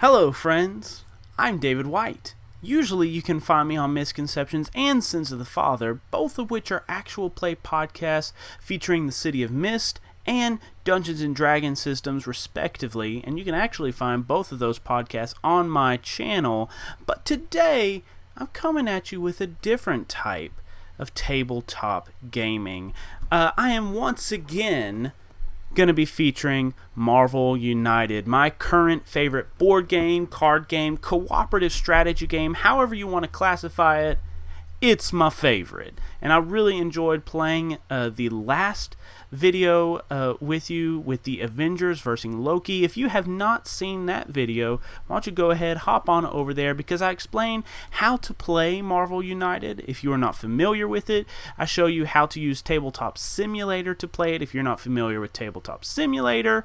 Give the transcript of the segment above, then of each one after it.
Hello, friends. I'm David White. Usually you can find me on Misconceptions and Sins of the Father, both of which are actual play podcasts featuring the City of Mist and Dungeons & Dragons systems, respectively, and you can actually find both of those podcasts on my channel. But today, I'm coming at you with a different type of tabletop gaming. I am once again going to be featuring Marvel United, my current favorite board game, card game, cooperative strategy game, however you want to classify it. It's my favorite, and I really enjoyed playing the last video with you with the Avengers versus Loki. If you have not seen that video, why don't you go ahead, hop on over there, because I explain how to play Marvel United. If you are not familiar with it, I show you how to use Tabletop Simulator to play it if you're not familiar with Tabletop Simulator.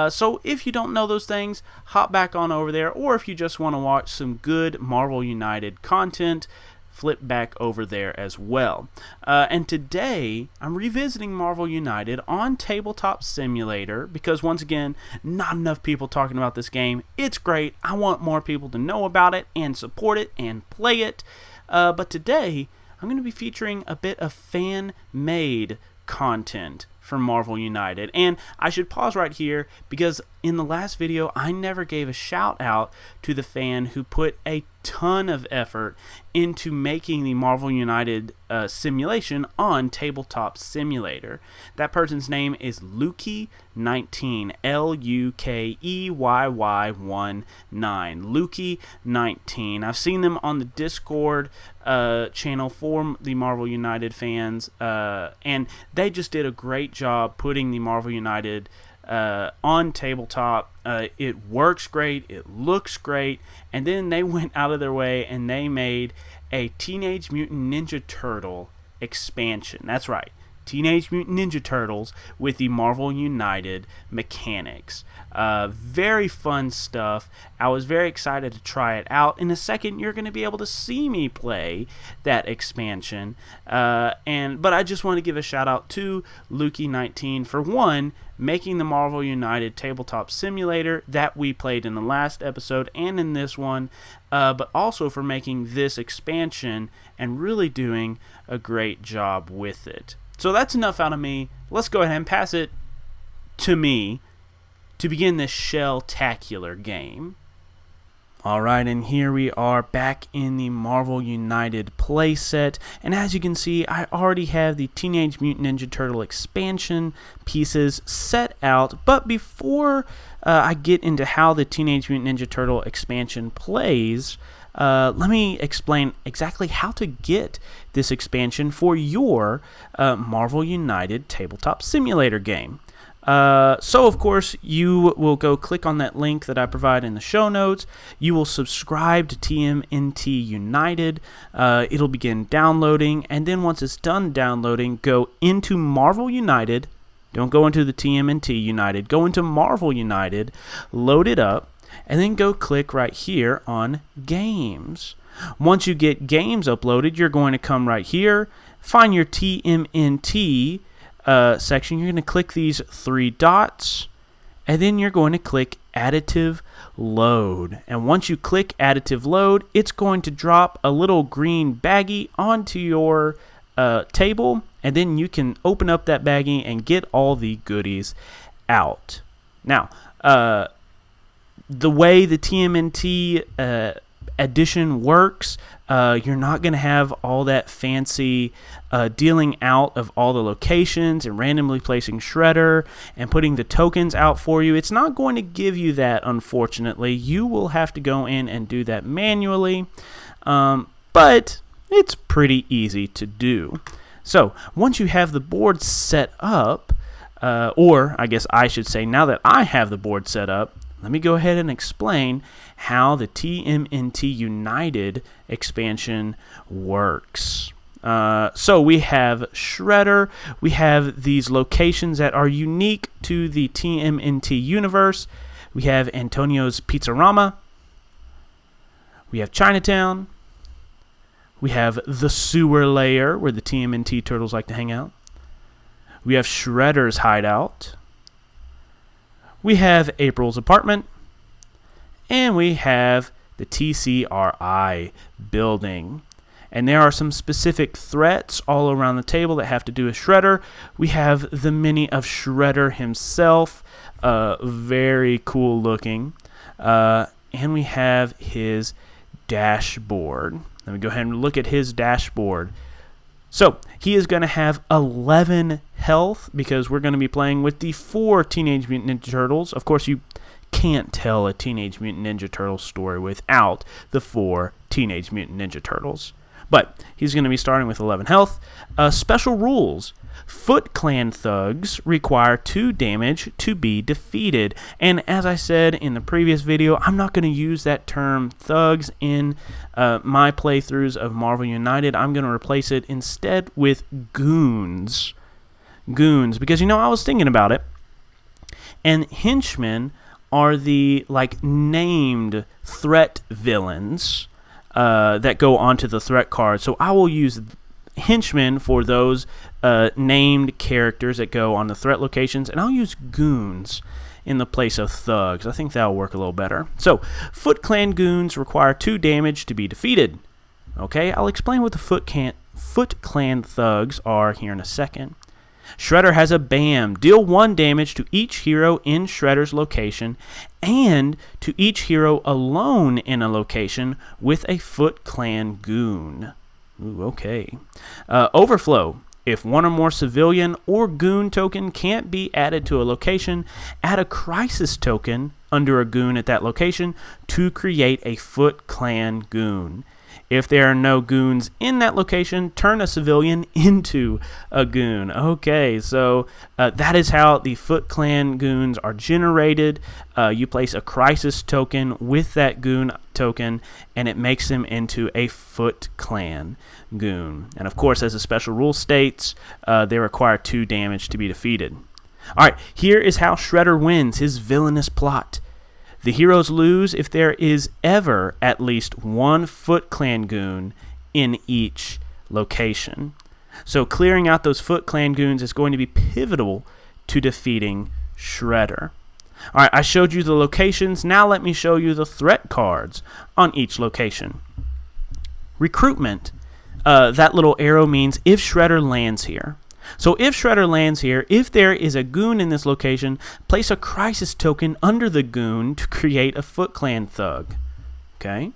So if you don't know those things, hop back on over there, or if you just want to watch some good Marvel United content, flip back over there as well. And today, I'm revisiting Marvel United on Tabletop Simulator because, once again, not enough people talking about this game. It's great. I want more people to know about it and support it and play it. But today, I'm going to be featuring a bit of fan-made content for Marvel United. And I should pause right here because in the last video, I never gave a shout out to the fan who put a ton of effort into making the Marvel United simulation on Tabletop Simulator. That person's name is Lukey19, Lukeyy19, Lukey19. I've seen them on the Discord channel for the Marvel United fans, and they just did a great job putting the Marvel United on tabletop. It works great, it looks great, and then they went out of their way and they made a Teenage Mutant Ninja Turtle expansion. That's right, Teenage Mutant Ninja Turtles with the Marvel United mechanics. Very fun stuff. I was very excited to try it out. In a second, you're going to be able to see me play that expansion. But I just want to give a shout out to Lukey19 for one, making the Marvel United Tabletop Simulator that we played in the last episode and in this one, but also for making this expansion and really doing a great job with it. So that's enough out of me. Let's go ahead and pass it to me to begin this shell-tacular game. Alright, and here we are back in the Marvel United playset, and as you can see, I already have the Teenage Mutant Ninja Turtle expansion pieces set out, but before I get into how the Teenage Mutant Ninja Turtle expansion plays, let me explain exactly how to get this expansion for your Marvel United Tabletop Simulator game. So, of course, you will go click on that link that I provide in the show notes. You will subscribe to TMNT United. It'll begin downloading, and then once it's done downloading, go into Marvel United. Don't go into the TMNT United. Go into Marvel United, load it up, and then go click right here on Games. Once you get Games uploaded, you're going to come right here, find your TMNT section. You're going to click these three dots, and then you're going to click Additive Load. And once you click Additive Load, it's going to drop a little green baggie onto your table, and then you can open up that baggie and get all the goodies out. Now, the way the TMNT edition works, you're not going to have all that fancy dealing out of all the locations and randomly placing Shredder and putting the tokens out for you. It's not going to give you that, unfortunately. You will have to go in and do that manually, but it's pretty easy to do. So once you have the board set up, or I guess I should say, now that I have the board set up, let me go ahead and explain how the TMNT United expansion works. So we have Shredder. We have these locations that are unique to the TMNT universe. We have Antonio's Pizzarama. We have Chinatown. We have the sewer layer where the TMNT turtles like to hang out. We have Shredder's hideout. We have April's apartment. And we have the TCRI building. And there are some specific threats all around the table that have to do with Shredder. We have the mini of Shredder himself, very cool looking. And we have his dashboard. Let me go ahead and look at his dashboard. So he is going to have 11 health because we're going to be playing with the 4 Teenage Mutant Ninja Turtles. Of course, you can't tell a Teenage Mutant Ninja Turtle story without the 4 Teenage Mutant Ninja Turtles. But he's going to be starting with 11 health. Special rules. Foot Clan thugs require 2 damage to be defeated. And as I said in the previous video, I'm not going to use that term thugs in my playthroughs of Marvel United. I'm going to replace it instead with goons. Goons, because I was thinking about it. And henchmen are the named threat villains that go onto the threat card. So I will use henchmen for those named characters that go on the threat locations, and I'll use goons in the place of thugs. I think that'll work a little better. So, Foot Clan goons require 2 damage to be defeated. Okay, I'll explain what the Foot Clan thugs are here in a second. Shredder has a BAM. Deal 1 damage to each hero in Shredder's location and to each hero alone in a location with a Foot Clan goon. Ooh, okay. Overflow. If 1 or more civilian or goon token can't be added to a location, add a crisis token under a goon at that location to create a Foot Clan goon. If there are no goons in that location, turn a civilian into a goon. Okay, so that is how the Foot Clan goons are generated. You place a crisis token with that goon token, and it makes them into a Foot Clan goon. And of course, as the special rule states, they require 2 damage to be defeated. All right, here is how Shredder wins his villainous plot. The heroes lose if there is ever at least 1 Foot Clan goon in each location. So clearing out those Foot Clan goons is going to be pivotal to defeating Shredder. All right, I showed you the locations. Now let me show you the threat cards on each location. Recruitment. That little arrow means if Shredder lands here. So if Shredder lands here, if there is a goon in this location, place a crisis token under the goon to create a Foot Clan thug. Okay?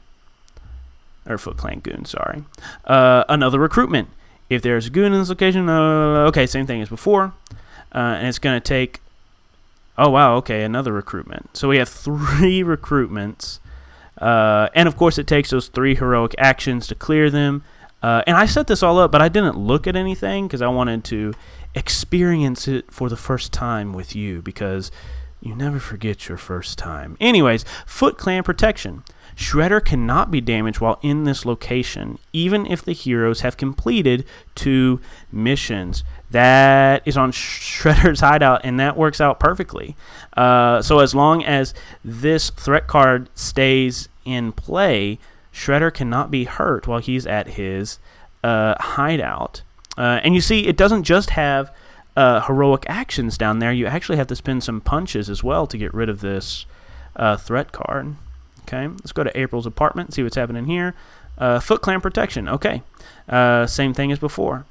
Or Foot Clan goon, sorry. Another recruitment. If there's a goon in this location, okay, same thing as before. And it's going to take, oh wow, okay, another recruitment. So we have 3 recruitments. And of course it takes those 3 heroic actions to clear them. And I set this all up, but I didn't look at anything because I wanted to experience it for the first time with you because you never forget your first time. Anyways, Foot Clan protection. Shredder cannot be damaged while in this location, even if the heroes have completed 2 missions. That is on Shredder's hideout, and that works out perfectly. So as long as this threat card stays in play, Shredder cannot be hurt while he's at his hideout. And you see, it doesn't just have heroic actions down there. You actually have to spend some punches as well to get rid of this threat card. Okay, let's go to April's apartment, see what's happening here. Foot Clan protection. Okay, same thing as before.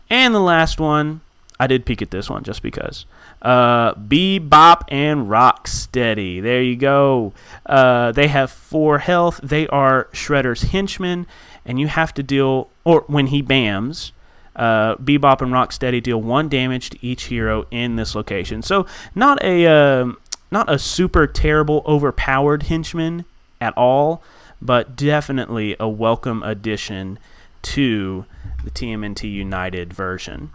And the last one, I did peek at this one just because. Bebop and Rocksteady. There you go. They have 4 health. They are Shredder's henchmen, and you have to deal, or when he bams, Bebop and Rocksteady deal 1 damage to each hero in this location. So not a super terrible, overpowered henchman at all, but definitely a welcome addition to the TMNT United version.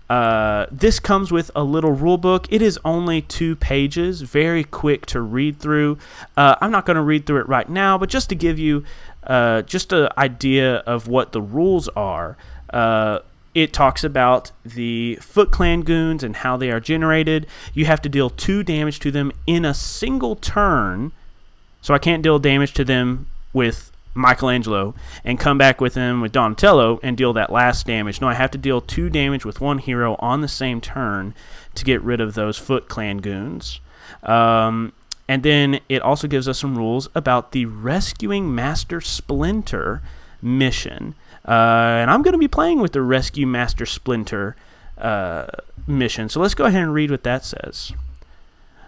This comes with a little rule book. It is only 2 pages, very quick to read through. I'm not going to read through it right now, but just to give you just an idea of what the rules are, it talks about the Foot Clan goons and how they are generated. You have to deal 2 damage to them in a single turn. So I can't deal damage to them with Michelangelo and come back with him with Donatello and deal that last damage. No, I have to deal 2 damage with 1 hero on the same turn to get rid of those Foot Clan goons. And then it also gives us some rules about the Rescuing Master Splinter mission. And I'm going to be playing with the Rescue Master Splinter mission. So let's go ahead and read what that says.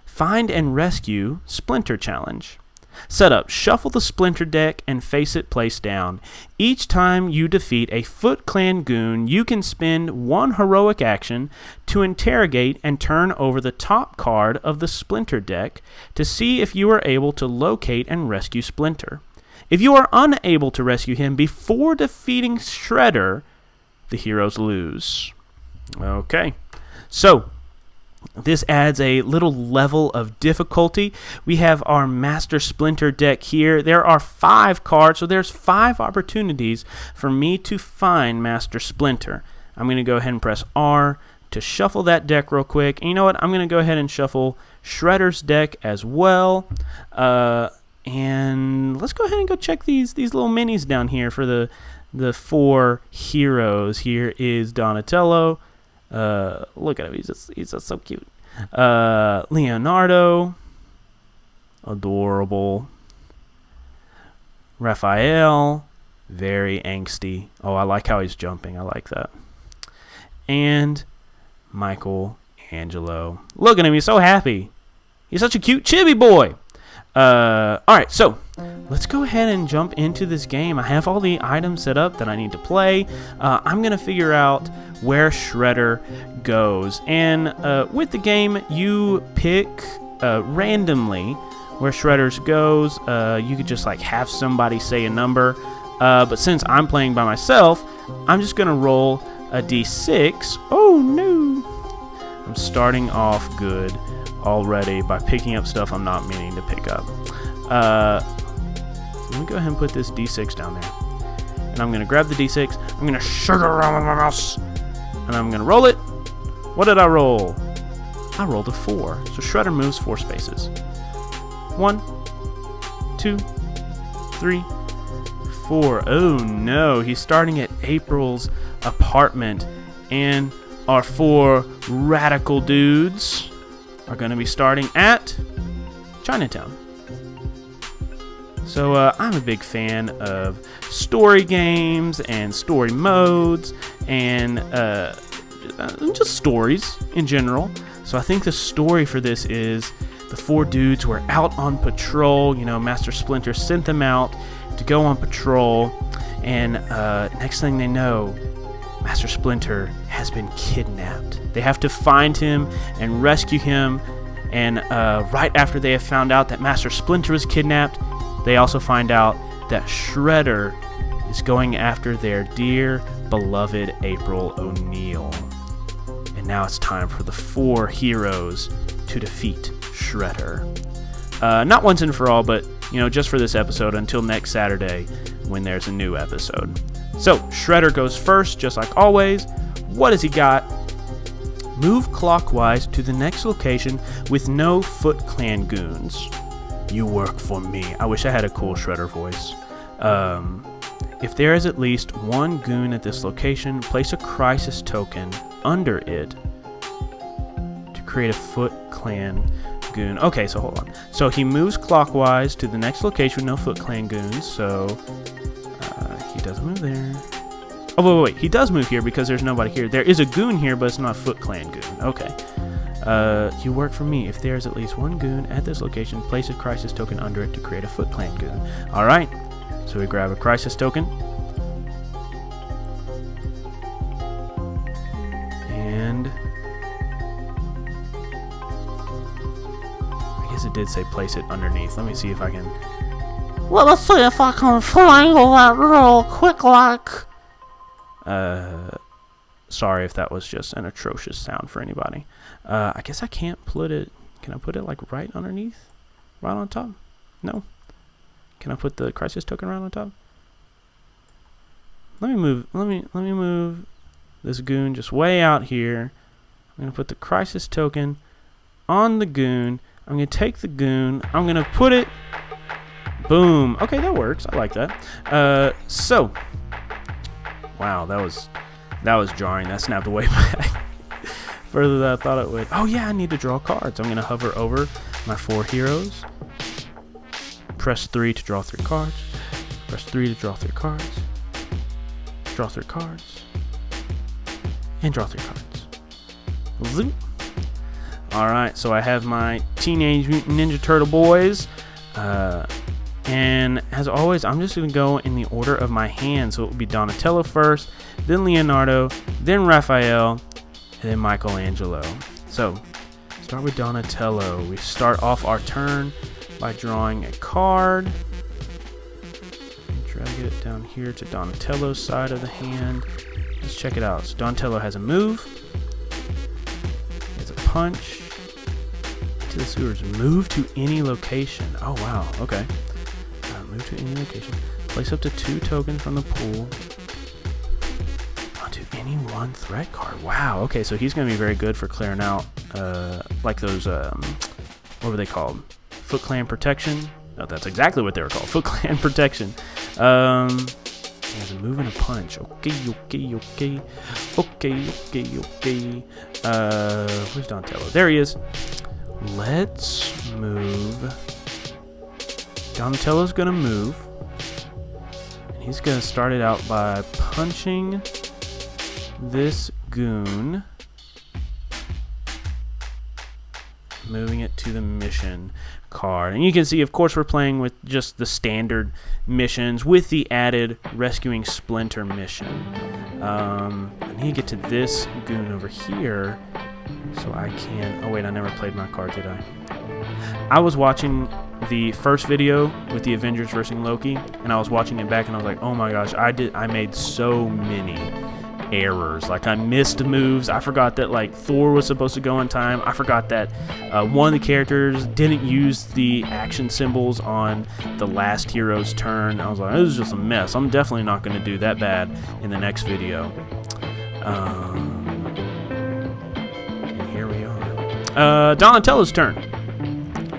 Find and rescue Splinter Challenge. Setup. Shuffle the Splinter deck and face it place down. Each time you defeat a Foot Clan goon, you can spend one heroic action to interrogate and turn over the top card of the Splinter deck to see if you are able to locate and rescue Splinter. If you are unable to rescue him before defeating Shredder, the heroes lose. Okay, so this adds a little level of difficulty. We have our Master Splinter deck here. There are 5 cards, so there's 5 opportunities for me to find Master Splinter. I'm going to go ahead and press R to shuffle that deck real quick. And you know what? I'm going to go ahead and shuffle Shredder's deck as well. And let's go ahead and go check these little minis down here for the 4 heroes. Here is Donatello. Look at him. He's just so cute. Leonardo. Adorable. Raphael. Very angsty. Oh, I like how he's jumping. I like that. And Michelangelo. Look at him. He's so happy. He's such a cute chibi boy. Alright, so let's go ahead and jump into this game. I have all the items set up that I need to play. I'm going to figure out where Shredder goes. And with the game, you pick randomly where Shredder goes. You could just like have somebody say a number. But since I'm playing by myself, I'm just going to roll a d6. Oh no! I'm starting off good already by picking up stuff I'm not meaning to pick up. So let me go ahead and put this d6 down there. And I'm going to grab the d6. I'm going to shake it around with my mouse. And I'm going to roll it. What did I roll? I rolled a 4. So Shredder moves 4 spaces. 1, 2, 3, 4. Oh no, he's starting at April's apartment. And our 4 radical dudes are going to be starting at Chinatown. So I'm a big fan of story games and story modes and just stories in general. So I think the story for this is the 4 dudes were out on patrol. You know, Master Splinter sent them out to go on patrol. And next thing they know, Master Splinter has been kidnapped. They have to find him and rescue him. And right after they have found out that Master Splinter was kidnapped, they also find out that Shredder is going after their dear, beloved April O'Neil. And now it's time for the 4 heroes to defeat Shredder. Not once and for all, but just for this episode until next Saturday when there's a new episode. So, Shredder goes first, just like always. What has he got? Move clockwise to the next location with no Foot Clan goons. You work for me. I wish I had a cool Shredder voice. If there is at least 1 goon at this location, place a crisis token under it to create a Foot Clan goon. Okay, so hold on. So he moves clockwise to the next location with no Foot Clan goons. So he doesn't move there. Oh, wait. He does move here because there's nobody here. There is a goon here, but it's not a Foot Clan goon. Okay. You work for me. If there's at least 1 goon at this location, place a crisis token under it to create a Foot Clan goon. Alright. So we grab a crisis token. And I guess it did say place it underneath. Let me see if I can... Let's see if I can finagle that real quick like. Sorry if that was just an atrocious sound for anybody. I guess I can't put it... Can I put it like right underneath? Right on top? No. Can I put the crisis token right on top? Let me move this goon just way out here. I'm gonna put the crisis token on the goon. I'm gonna take the goon. I'm gonna put it... Boom. Okay, that works. I like that. So... Wow, that was jarring. That snapped way back further than I thought it would. Oh yeah, I need to draw cards. I'm gonna hover over my 4 heroes. Press 3 to draw 3 cards. Press 3 to draw 3 cards. Draw 3 cards. And draw 3 cards. Zoop. Alright, so I have my Teenage Mutant Ninja Turtle boys. And as always, I'm just going to go in the order of my hand. So it will be Donatello first, then Leonardo, then Raphael, and then Michelangelo. So, start with Donatello. We start off our turn by drawing a card. Drag it down here to Donatello's side of the hand. Let's check it out. So Donatello has a move. He has a punch. To the sewers. Move to any location. Oh, wow. Okay. Move to any location. Place up to 2 tokens from the pool onto any 1 threat card. Wow. Okay, so he's going to be very good for clearing out, like those, what were they called? Foot Clan Protection. No, that's exactly what they were called. Foot Clan Protection. He has a move and a punch. Okay. Where's Donatello? There he is. Let's move. Donatello's gonna move. And he's gonna start it out by punching this goon. Moving it to the mission card. And you can see, of course, we're playing with just the standard missions with the added rescuing Splinter mission. I need to get to this goon over here so I can... Oh, wait, I never played my card, did I? I was watching the first video with the Avengers versus Loki, and I was watching it back, and I was like, oh my gosh, I made so many errors. Like, I missed moves. I forgot that, like, Thor was supposed to go in time. I forgot that one of the characters didn't use the action symbols on the last hero's turn. I was like, this is just a mess. I'm definitely not going to do that bad in the next video. And here we are. Donatello's turn.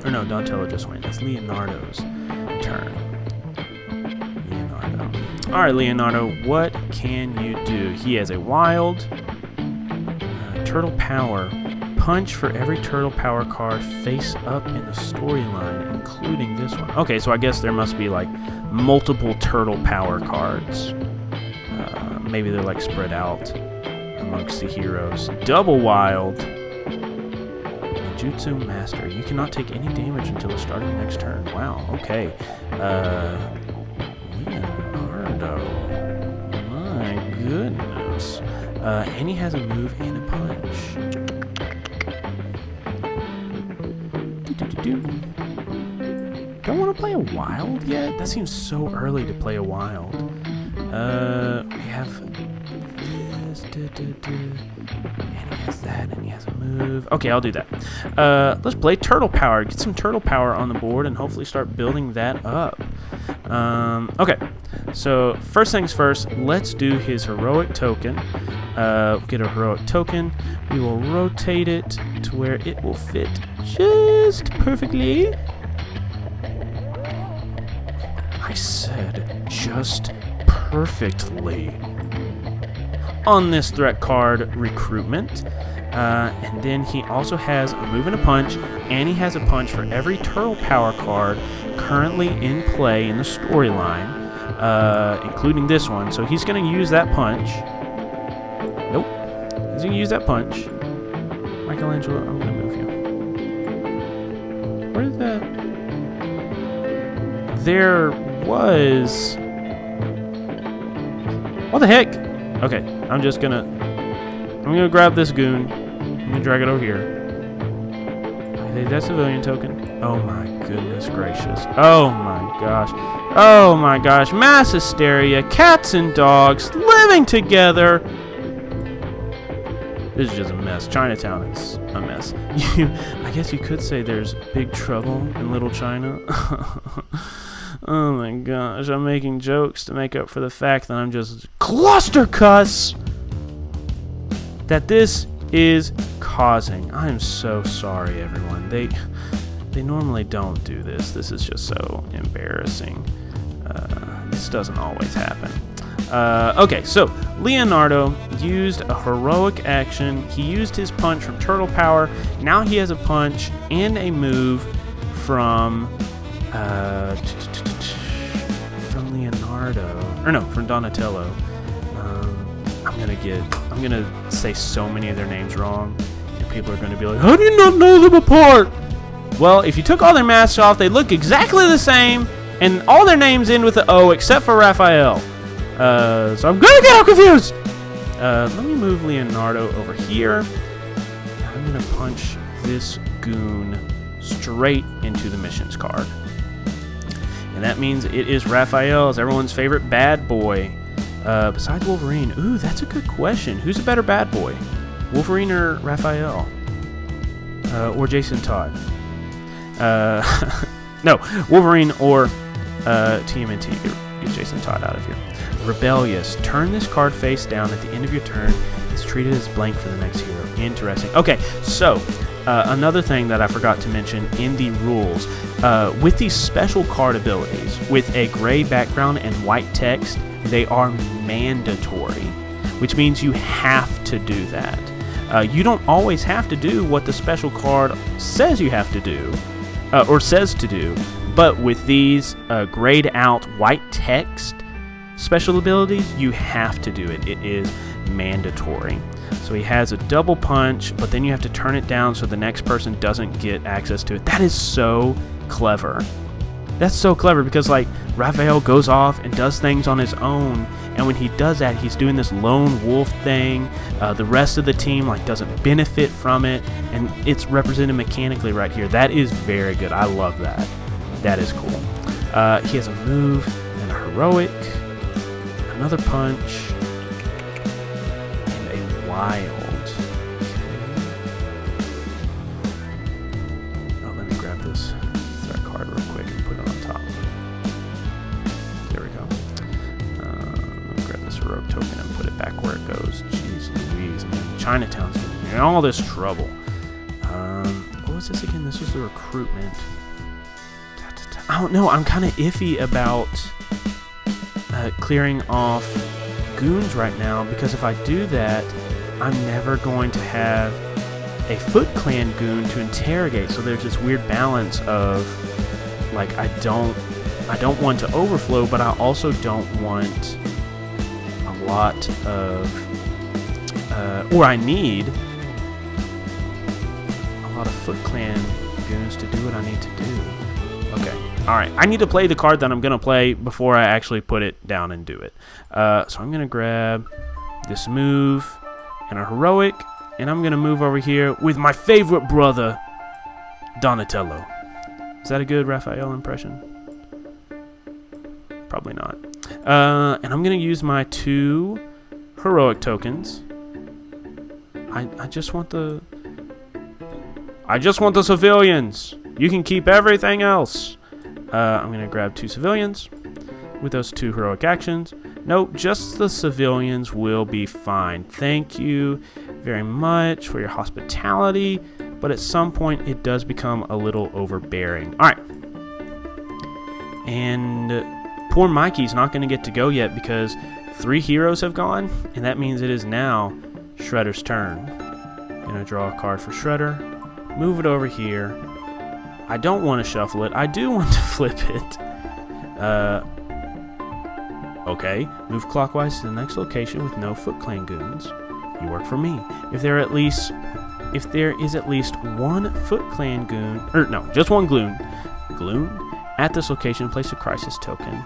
Or no, Donatello just went. It's Leonardo's turn. Alright, Leonardo, what can you do? He has a wild turtle power. Punch for every turtle power card face up in the storyline, including this one. Okay, so I guess there must be like multiple turtle power cards. Maybe they're like spread out amongst the heroes. Double wild. Jutsu Master. You cannot take any damage until the start of your next turn. Wow, okay. Leonardo. My goodness. And he has a move and a punch. Don't want to play a wild yet? That seems so early to play a wild. We have this. And he has that, and he has a move. Okay, I'll do that. Let's play Turtle Power. Get some Turtle Power on the board and hopefully start building that up. Okay, so first things first, let's do his heroic token. Get a heroic token. We will rotate it to where it will fit just perfectly. I said just perfectly. On this threat card, Recruitment. And then he also has a move and a punch, and he has a punch for every Turtle Power card currently in play in the storyline, including this one. So he's going to use that punch. Nope. He's going to use that punch. Michelangelo, I'm going to move you. Where is that? There was... What the heck? Okay, I'm gonna grab this goon. I'm gonna drag it over here. Okay, that civilian token. Oh my goodness gracious. Oh my gosh. Oh my gosh. Mass hysteria. Cats and dogs living together. This is just a mess. Chinatown is a mess. I guess you could say there's big trouble in Little China. Oh my gosh, I'm making jokes to make up for the fact that I'm just cluster cuss that this is causing. I am so sorry, everyone. They normally don't do this. This is just so embarrassing. This doesn't always happen. Okay, so Leonardo used a heroic action. He used his punch from Turtle Power. Now he has a punch and a move from Leonardo, or no, from Donatello. I'm gonna say so many of their names wrong, and people are gonna be like, "How do you not know them apart?" Well, if you took all their masks off, they look exactly the same, and all their names end with an O except for Raphael. So I'm gonna get all confused. Let me move Leonardo over here. I'm gonna punch this goon straight into the missions card. And that means it is Raphael, everyone's favorite bad boy. Besides Wolverine. Ooh, that's a good question. Who's a better bad boy? Wolverine or Raphael? Or Jason Todd? No, Wolverine or TMNT. Get Jason Todd out of here. Rebellious. Turn this card face down at the end of your turn. It's treated as blank for the next hero. Interesting. Okay, so another thing that I forgot to mention in the rules, with these special card abilities, with a gray background and white text, they are mandatory, which means you have to do that. You don't always have to do what the special card says you have to do, or says to do, but with these grayed out white text special abilities, you have to do it. It is mandatory. So he has a double punch, but then you have to turn it down so the next person doesn't get access to it. That is so clever. That's so clever because, like, Raphael goes off and does things on his own, and when he does that, he's doing this lone wolf thing. The rest of the team, like, doesn't benefit from it, and it's represented mechanically right here. That is very good. I love that. That is cool. He has a move and a heroic, another punch, and a wild. Oh, let me grab this threat card real quick and put it on top. There we go. Grab this heroic token and put it back where it goes. Jeez Louise, man. Chinatown's in all this trouble. What was this again? This was the recruitment. I don't know. I'm kind of iffy about clearing off goons right now, because if I do that, I'm never going to have a Foot Clan goon to interrogate. So there's this weird balance of, like, I don't want to overflow, but I also don't want a lot of, or I need a lot of Foot Clan goons to do what I need to do. Okay. All right. I need to play the card that I'm going to play before I actually put it down and do it. So I'm going to grab this move and a heroic, and I'm going to move over here with my favorite brother, Donatello. Is that a good Raphael impression? Probably not. And I'm going to use my 2 heroic tokens. I just want the civilians. You can keep everything else. I'm going to grab 2 civilians with those 2 heroic actions. Nope, just the civilians will be fine. Thank you very much for your hospitality, but at some point it does become a little overbearing. All right. And poor Mikey's not going to get to go yet because 3 heroes have gone, and that means it is now Shredder's turn. Going to draw a card for Shredder. Move it over here. I don't want to shuffle it. I do want to flip it. Okay. Move clockwise to the next location with no Foot Clan goons. You work for me. If there is at least 1 Foot Clan goon, or no, just 1 gloon at this location, place a crisis token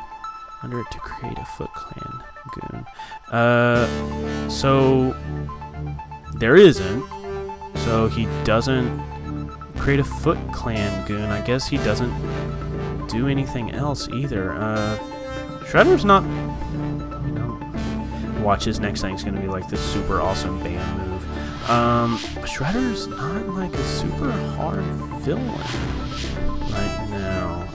under it to create a Foot Clan goon. So there isn't. So he doesn't create a Foot Clan goon. I guess he doesn't do anything else either. Shredder's not, watch, his next thing's gonna be like this super awesome band move. Shredder's not like a super hard villain right now.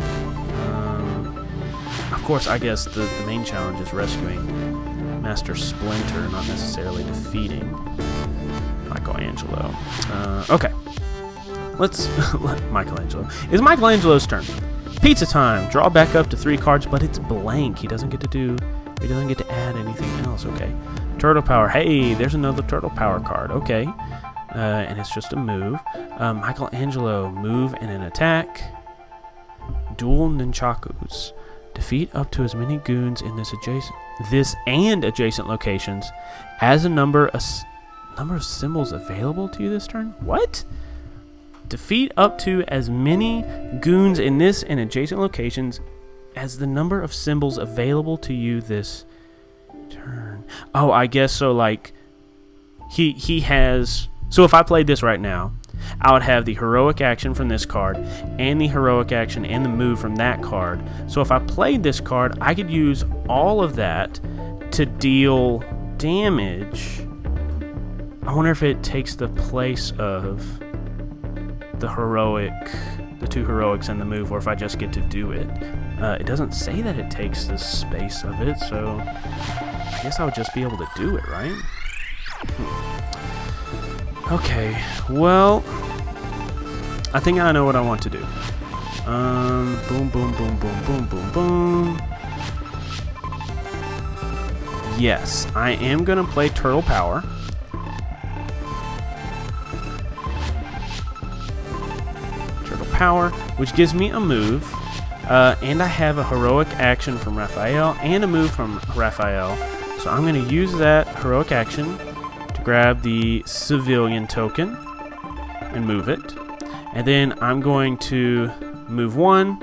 Of course, I guess the main challenge is rescuing Master Splinter, not necessarily defeating Michelangelo. Okay. Let's Michelangelo. It's Michelangelo's turn. Pizza time. Draw back up to 3 cards, but it's blank. He doesn't get to add anything else. Okay. Turtle power. Hey, there's another turtle power card. Okay. And it's just a move. Michelangelo, move and an attack. Dual nunchakus. Defeat up to as many goons in this and adjacent locations as a number of symbols available to you this turn. What? Defeat up to as many goons in this and adjacent locations as the number of symbols available to you this turn. Oh, I guess so. Like he has. So if I played this right now, I would have the heroic action from this card and the heroic action and the move from that card. So if I played this card, I could use all of that to deal damage. I wonder if it takes the place of the two heroics and the move, or if I just get to do it. It doesn't say that it takes the space of it, so I guess I would just be able to do it, right? Okay, well, I think I know what I want to do. Boom, boom, boom, boom, boom, boom, boom. Yes, I am going to play Turtle Power. Turtle Power, which gives me a move. And I have a heroic action from Raphael and a move from Raphael. So I'm going to use that heroic action to grab the civilian token and move it. And then I'm going to move 1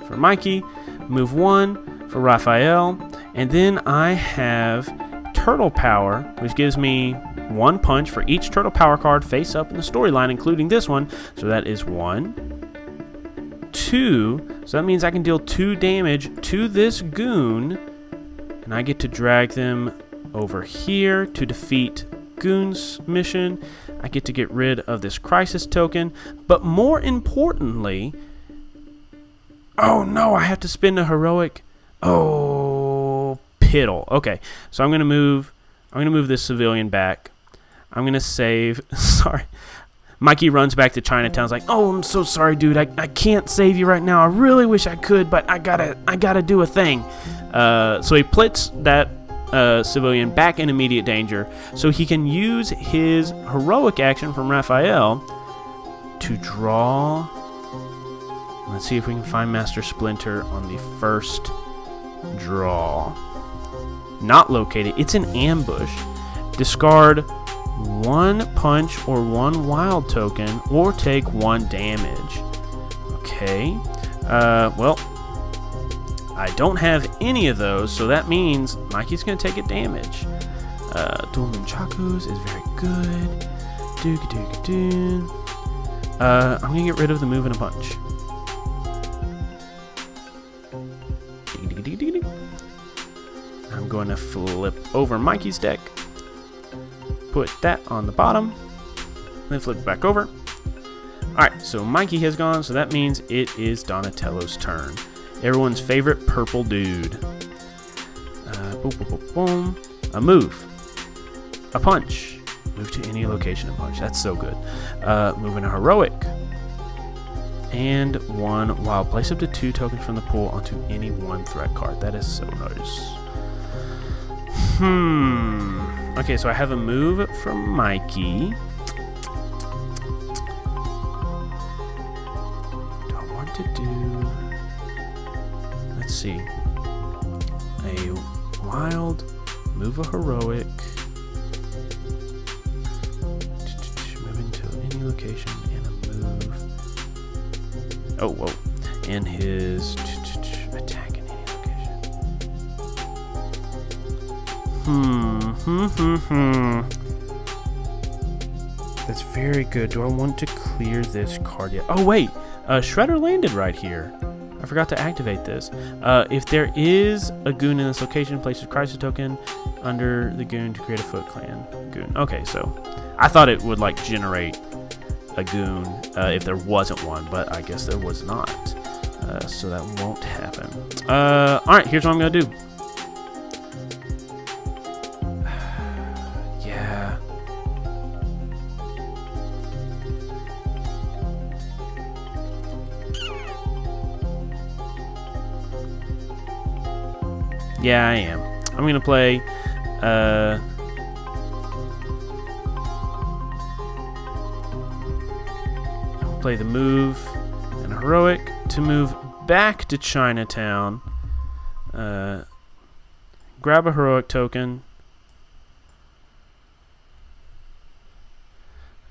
for Mikey, move 1 for Raphael, and then I have Turtle Power, which gives me 1 punch for each Turtle Power card face up in the storyline, including this one. So that is 1, 2. So that means I can deal 2 damage to this goon, and I get to drag them over here to defeat Goon's mission. I get to get rid of this crisis token, but more importantly, oh no, I have to spend a heroic. Oh, piddle. Okay, so I'm gonna move this civilian back. I'm gonna save. Sorry, Mikey runs back to Chinatown's like, oh, I'm so sorry, dude. I can't save you right now. I really wish I could, but I gotta do a thing. So he puts that civilian back in immediate danger, so he can use his heroic action from Raphael to draw. Let's see if we can find Master Splinter on the first draw. Not located. It's an ambush. Discard 1 punch or 1 wild token, or take 1 damage. Okay. Well, I don't have any of those, so that means Mikey's going to take a damage. Dual Nunchakus is very good. Dooga. I'm going to get rid of the move and a punch. I'm going to flip over Mikey's deck. Put that on the bottom. Then flip it back over. Alright, so Mikey has gone, so that means it is Donatello's turn. Everyone's favorite purple dude. Boom, boom, boom, boom. A move. A punch. Move to any location and punch. That's so good. Moving a heroic. And 1 wild. Place up to 2 tokens from the pool onto any 1 threat card. That is so nice. Okay, so I have a move from Mikey. Do I want to do... Let's see. A wild, move a heroic, move into any location, and a move. Oh, whoa. And his attack in any location. That's very good. Do I want to clear this card yet? Oh, wait. Shredder landed right here. I forgot to activate this. If there is a goon in this location, place a crisis token under the goon to create a Foot Clan goon. Okay, so I thought it would like generate a goon if there wasn't one, but I guess there was not. So that won't happen. Alright, here's what I'm going to do. Yeah. Yeah, I am. I'm going to play play the move and a heroic to move back to Chinatown. Grab a heroic token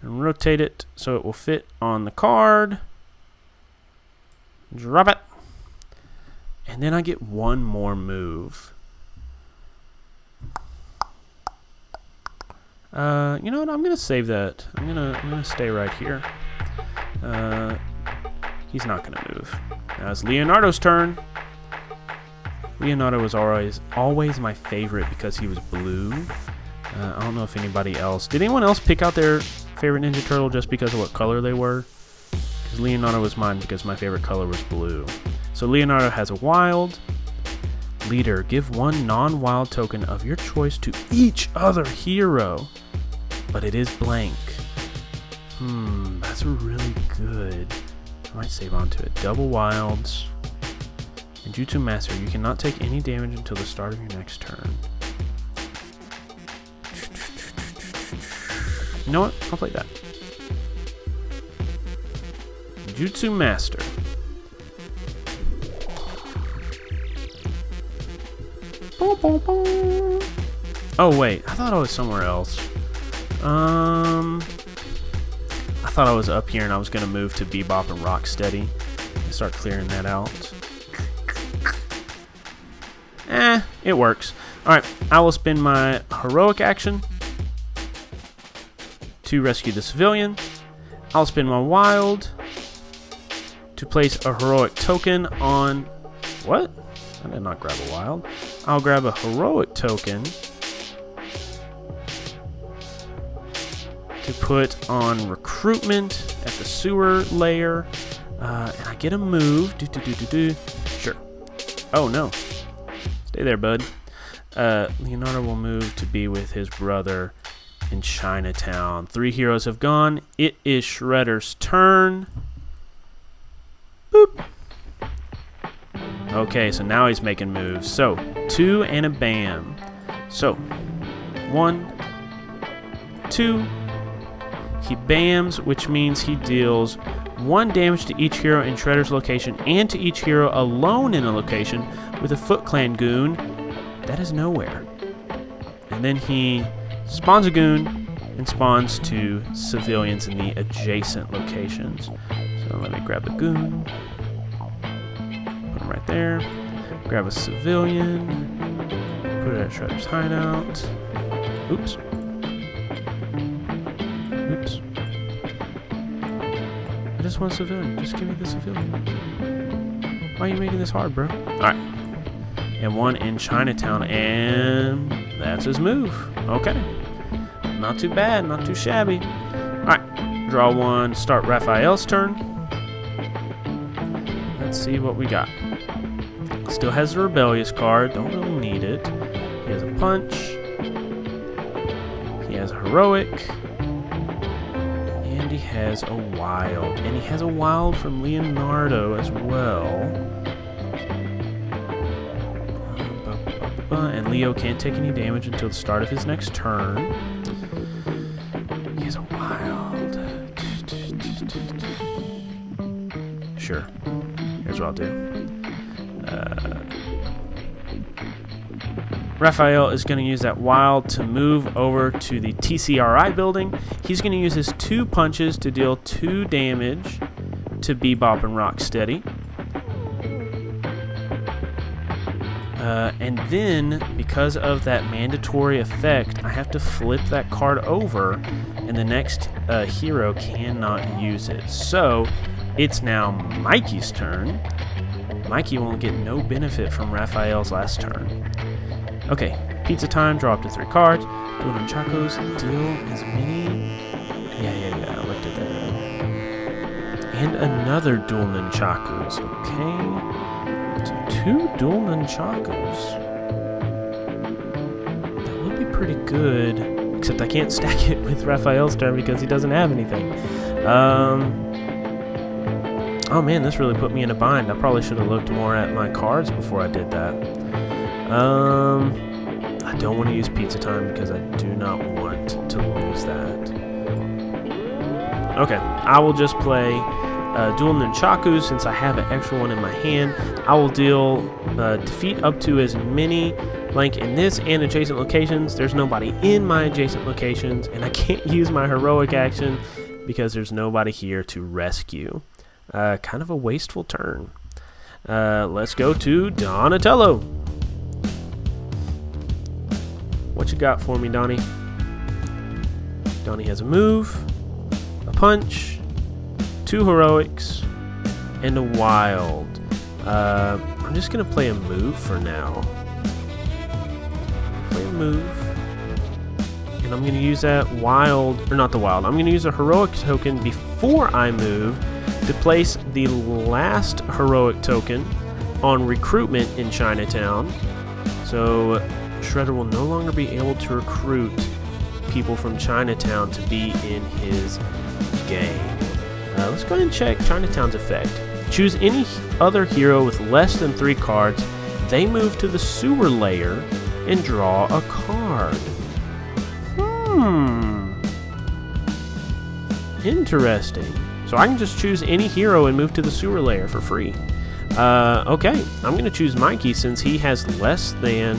and rotate it so it will fit on the card. Drop it. And then I get one more move. You know what? I'm gonna save that. I'm gonna stay right here. He's not gonna move. Now it's Leonardo's turn. Leonardo was always my favorite because he was blue. I don't know if anybody else. Did anyone else pick out their favorite Ninja Turtle just because of what color they were? Because Leonardo was mine because my favorite color was blue. So Leonardo has a wild. Leader, give one non-wild token of your choice to each other hero. But it is blank. That's really good. I might save onto it. Double wilds. And Jutsu Master, you cannot take any damage until the start of your next turn. You know what? I'll play that. Jutsu Master. Oh wait, I thought I was somewhere else. I thought I was up here and I was gonna move to Bebop and Rocksteady and start clearing that out. It works. Alright, I will spend my heroic action to rescue the civilian. I'll spend my wild to place a heroic token on... What? I did not grab a wild. I'll grab a heroic token to put on recruitment at the sewer layer. And I get a move. Sure. Oh, no. Stay there, bud. Leonardo will move to be with his brother in Chinatown. 3 heroes have gone. It is Shredder's turn. Boop. Okay, so now he's making moves. So, 2 and a bam. So, 1, 2. He bams, which means he deals 1 damage to each hero in Shredder's location and to each hero alone in a location with a Foot Clan goon that is nowhere. And then he spawns a goon and spawns 2 civilians in the adjacent locations. So let me grab the goon. Put him right there. Grab a civilian. Put it at Shredder's hideout. Oops. Oops. I just want a civilian. Just give me the civilian. Why are you making this hard, bro? Alright. And 1 in Chinatown, and that's his move. Okay. Not too bad, not too shabby. Alright. Draw 1, start Raphael's turn. Let's see what we got. Still has the Rebellious card. Don't really need it. He has a punch. He has a heroic. And he has a wild. And he has a wild from Leonardo as well. And Leo can't take any damage until the start of his next turn. He has a wild. Sure. Here's what I'll do. Raphael is going to use that wild to move over to the TCRI building. He's going to use his 2 punches to deal 2 damage to Bebop and Rocksteady. And then, because of that mandatory effect, I have to flip that card over, and the next hero cannot use it. So, it's now Mikey's turn. Mikey won't get no benefit from Raphael's last turn. Okay, pizza time, draw up to 3 cards. Dual Nunchakos, deal as many... Yeah, I looked at that. And another Dual Nunchakus, okay. So 2 Dual Nunchakus. That would be pretty good, except I can't stack it with Raphael's turn because he doesn't have anything. Oh man, this really put me in a bind. I probably should have looked more at my cards before I did that. I don't want to use pizza time because I do not want to lose that. Okay, I will just play Dual Nunchakus since I have an extra one in my hand. I will deal defeat up to as many blank in this and adjacent locations. There's nobody in my adjacent locations, and I can't use my heroic action because there's nobody here to rescue. Kind of a wasteful turn. Let's go to Donatello. What you got for me, Donnie? Donnie has a move, a punch, 2 heroics, and a wild. I'm just going to play a move for now. Play a move. And I'm going to use that wild, or not the wild, I'm going to use a heroic token before I move to place the last heroic token on recruitment in Chinatown. So Shredder will no longer be able to recruit people from Chinatown to be in his game. Let's go ahead and check Chinatown's effect. Choose any other hero with less than 3 cards. They move to the sewer layer and draw a card. Interesting. So I can just choose any hero and move to the sewer layer for free. Okay, I'm going to choose Mikey since he has less than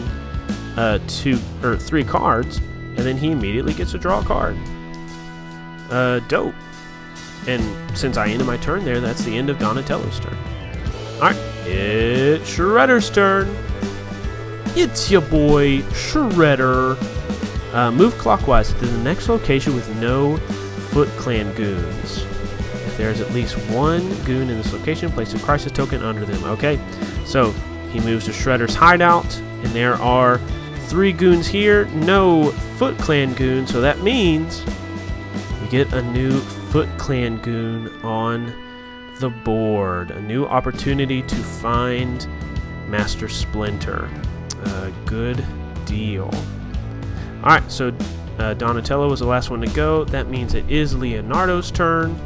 2 or 3 cards, and then he immediately gets to draw a card. Dope. And since I ended my turn there, that's the end of Donatello's turn. Alright, it's Shredder's turn. It's your boy, Shredder. Move clockwise to the next location with no Foot Clan goons. If there's at least 1 goon in this location, place a crisis token under them. Okay, so he moves to Shredder's hideout, and there are 3 goons here, no Foot Clan goon, so that means we get a new Foot Clan goon on the board. A new opportunity to find Master Splinter. Good deal. Alright, so Donatello was the last one to go. That means it is Leonardo's turn.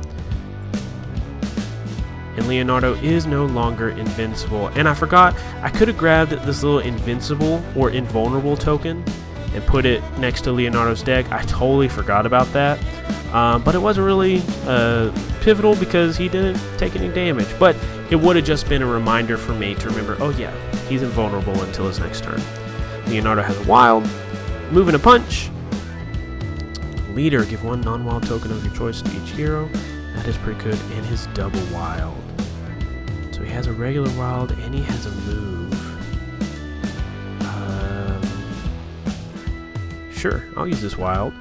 And Leonardo is no longer invincible. And I forgot, I could have grabbed this little invincible or invulnerable token and put it next to Leonardo's deck. I totally forgot about that. But it wasn't really pivotal because he didn't take any damage. But it would have just been a reminder for me to remember, oh yeah, he's invulnerable until his next turn. Leonardo has a wild, move and a punch. Leader, give 1 non-wild token of your choice to each hero. That is pretty good. And his double wild. So he has a regular wild and he has a move. Sure, I'll use this wild.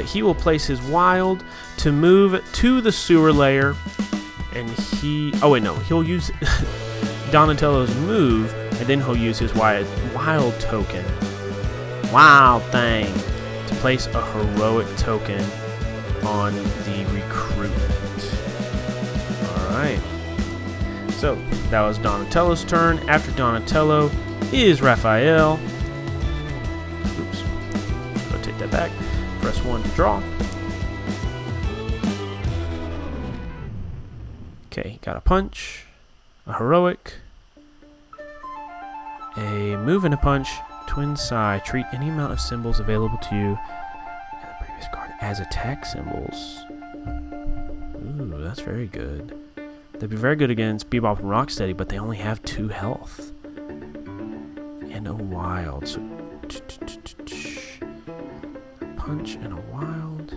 He will place his wild to move to the sewer layer, and he'll use Donatello's move, and then he'll use his wild token, wild thing, to place a heroic token on the recruitment. Alright, so that was Donatello's turn. After Donatello is Raphael. Oops, I'll take that back. Press 1 to draw. Okay, got a punch, a heroic, a move and a punch, twin psi. Treat any amount of symbols available to you in the previous card as attack symbols. Ooh, that's very good. They'd be very good against Bebop and Rocksteady, but they only have 2 health. And a wild. So punch and a wild.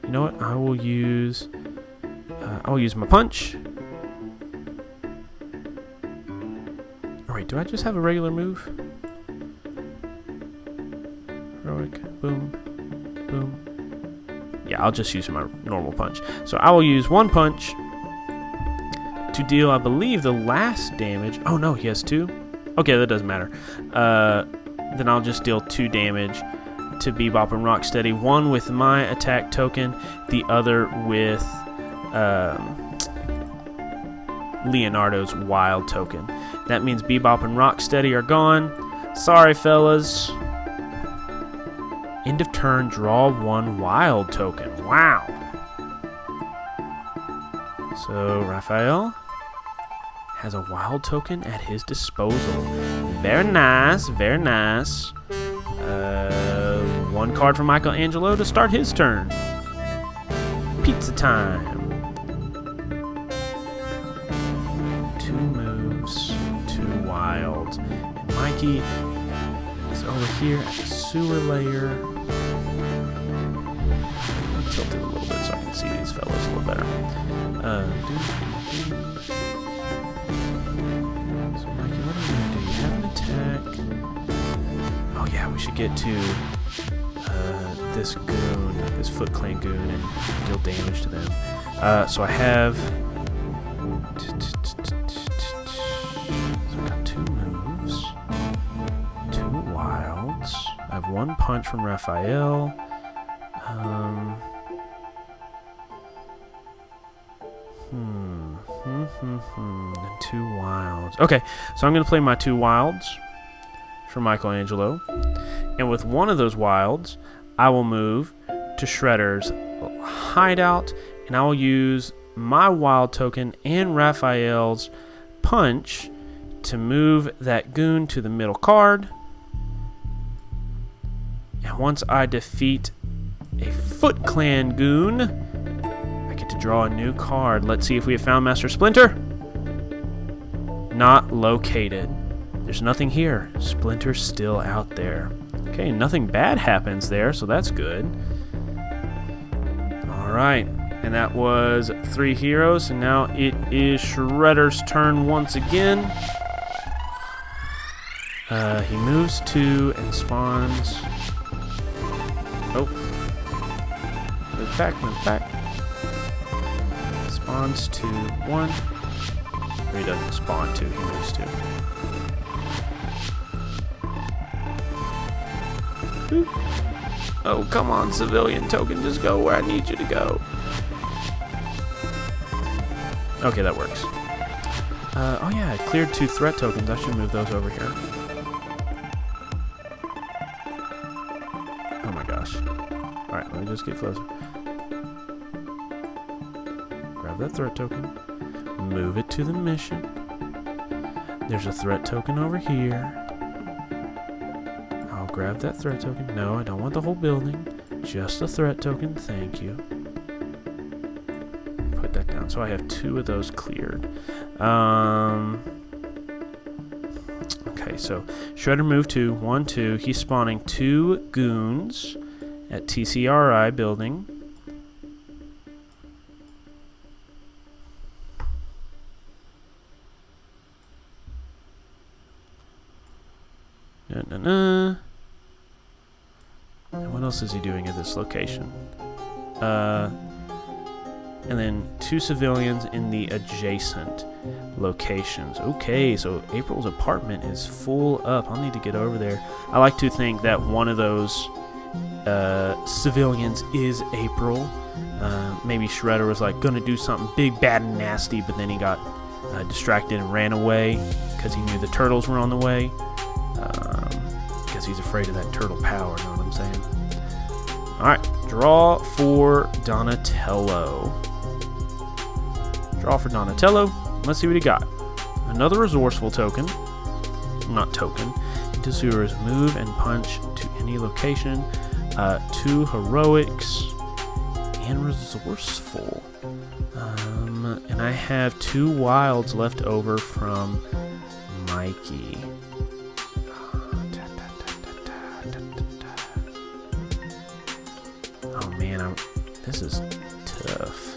You know what? I will use my punch. Alright, do I just have a regular move? Heroic, boom, boom. Yeah, I'll just use my normal punch. So I will use 1 punch to deal, I believe, the last damage. Oh no, he has 2? Okay, that doesn't matter. Then I'll just deal 2 damage to Bebop and Rocksteady. 1 with my attack token, the other with Leonardo's wild token. That means Bebop and Rocksteady are gone. Sorry, fellas. End of turn, draw 1 wild token. Wow. So Raphael has a wild token at his disposal. Very nice, very nice. 1 card for Michelangelo to start his turn. Pizza time. Mikey is over here at the sewer layer. Tilt it a little bit so I can see these fellas a little better. So Mikey, what are you gonna do? You have an attack. Oh yeah, we should get to this goon, this Foot Clan goon, and deal damage to them. So I have. So I got 2 moves, 2 wilds. I have 1 punch from Raphael. And 2 wilds. Okay, so I'm going to play my 2 wilds for Michelangelo. And with one of those wilds, I will move to Shredder's hideout, and I will use my wild token and Raphael's punch to move that goon to the middle card. And once I defeat a Foot Clan goon, I get to draw a new card. Let's see if we have found Master Splinter. Not located. There's nothing here. Splinter's still out there. Okay, nothing bad happens there, so that's good. Alright, and that was 3 heroes, and now it is Shredder's turn once again. He moves 2 and spawns. Oh. Move back, move back. Spawns to 1. Or he doesn't spawn 2, he moves 2. Boop. Oh, come on, civilian token, just go where I need you to go. Okay, that works. Oh yeah, I cleared 2 threat tokens. I should move those over here. Oh my gosh. Alright, let me just get closer. Grab that threat token. Move it to the mission. There's a threat token over here. I'll grab that threat token. No, I don't want the whole building. Just a threat token. Thank you. Put that down. So I have 2 of those cleared. Okay, so Shredder moved to 1, 2. He's spawning 2 goons at TCRI building. And what else is he doing at this location? And then 2 civilians in the adjacent locations. Okay, so April's apartment is full up. I'll need to get over there. I like to think that one of those civilians is April. Maybe Shredder was like gonna do something big, bad, and nasty, but then he got distracted and ran away because he knew the turtles were on the way. Because he's afraid of that turtle power, you know what I'm saying? Alright, draw for Donatello. Draw for Donatello. Let's see what he got. Another resourceful token. Not token. Into sewers. Move and punch to any location. 2 heroics. And resourceful. And I have 2 wilds left over from Mikey. Oh man, this is tough.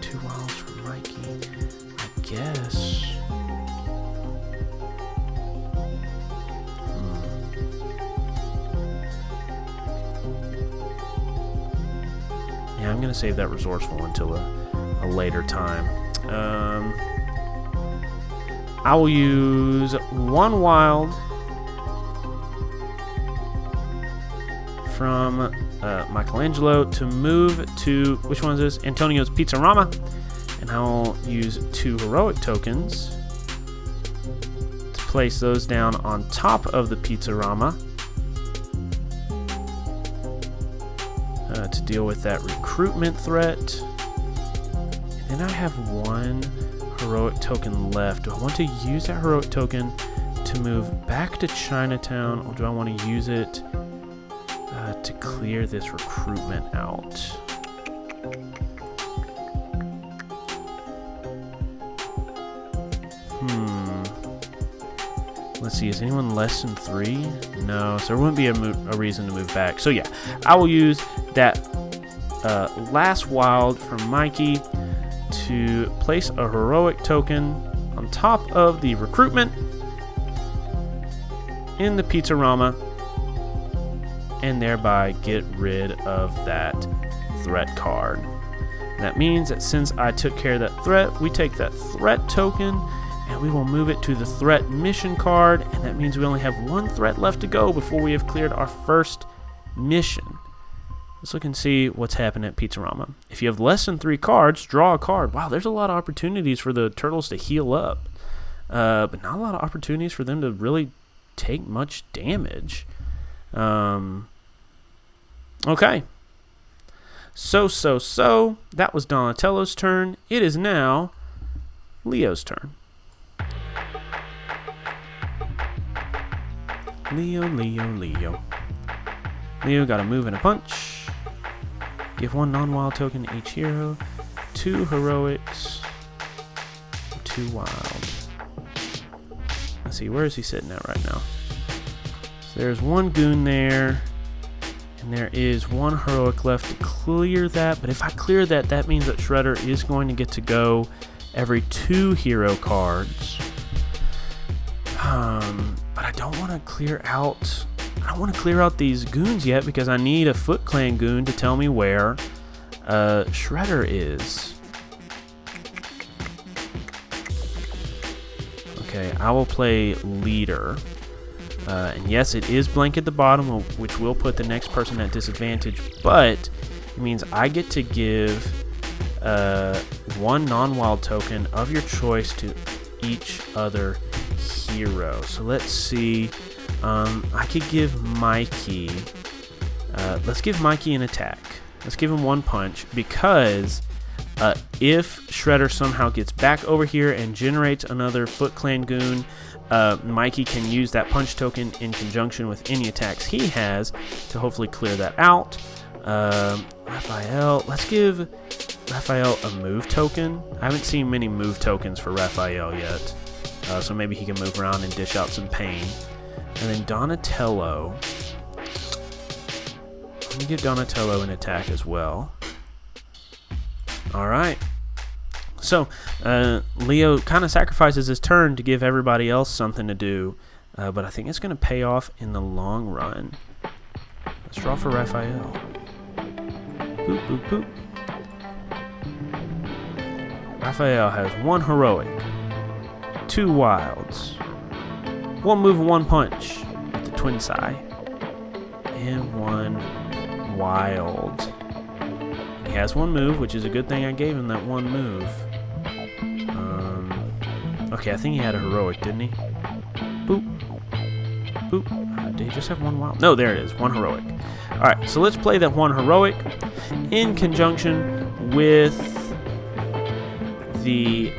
2 wilds from Mikey, I guess. Yeah, I'm gonna save that resourceful until a later time. I will use 1 wild from Michelangelo to move to, which one is this? Antonio's Pizzarama. And I'll use 2 heroic tokens to place those down on top of the Pizzarama to deal with that recruitment threat. And then I have 1 heroic token left. Do I want to use that heroic token to move back to Chinatown, or do I want to use it to clear this recruitment out? Let's see, is anyone less than 3? No, so there wouldn't be a reason to move back. So yeah, I will use that last wild from Mikey to place a heroic token on top of the recruitment in the Pizzarama, and thereby get rid of that threat card. And that means that since I took care of that threat, we take that threat token and we will move it to the threat mission card, and that means we only have 1 threat left to go before we have cleared our first mission. Let's look and see what's happened at Pizzarama. If you have less than 3 cards, draw a card. Wow, there's a lot of opportunities for the turtles to heal up, but not a lot of opportunities for them to really take much damage. Okay. So, that was Donatello's turn. It is now Leo's turn. Leo. Leo got a move and a punch. Give 1 non-wild token to each hero. 2 heroics. 2 wild. Let's see, where is he sitting at right now? So there's 1 goon there. And there is 1 heroic left to clear that. But if I clear that, that means that Shredder is going to get to go every 2 hero cards. But I don't want to clear out... I don't want to clear out these goons yet because I need a Foot Clan goon to tell me where Shredder is. Okay, I will play leader. And yes, it is blank at the bottom, which will put the next person at disadvantage, but it means I get to give 1 non-wild token of your choice to each other hero. So let's see. I could give Mikey... let's give Mikey an attack. Let's give him 1 punch, because if Shredder somehow gets back over here and generates another Foot Clan goon, Mikey can use that punch token in conjunction with any attacks he has to hopefully clear that out. Raphael, let's give Raphael a move token. I haven't seen many move tokens for Raphael yet, so maybe he can move around and dish out some pain. And then Donatello, let me give Donatello an attack as well. Alright. So, Leo kind of sacrifices his turn to give everybody else something to do, but I think it's going to pay off in the long run. Let's draw for Raphael. Boop, boop, boop. Raphael has 1 heroic, 2 wilds, 1 move and 1 punch with the twin sai, and 1 wild. He has 1 move, which is a good thing I gave him that 1 move. Okay, I think he had a heroic, didn't he? Boop. Boop. Did he just have 1 wild? No, there it is. 1 heroic. Alright, so let's play that 1 heroic in conjunction with the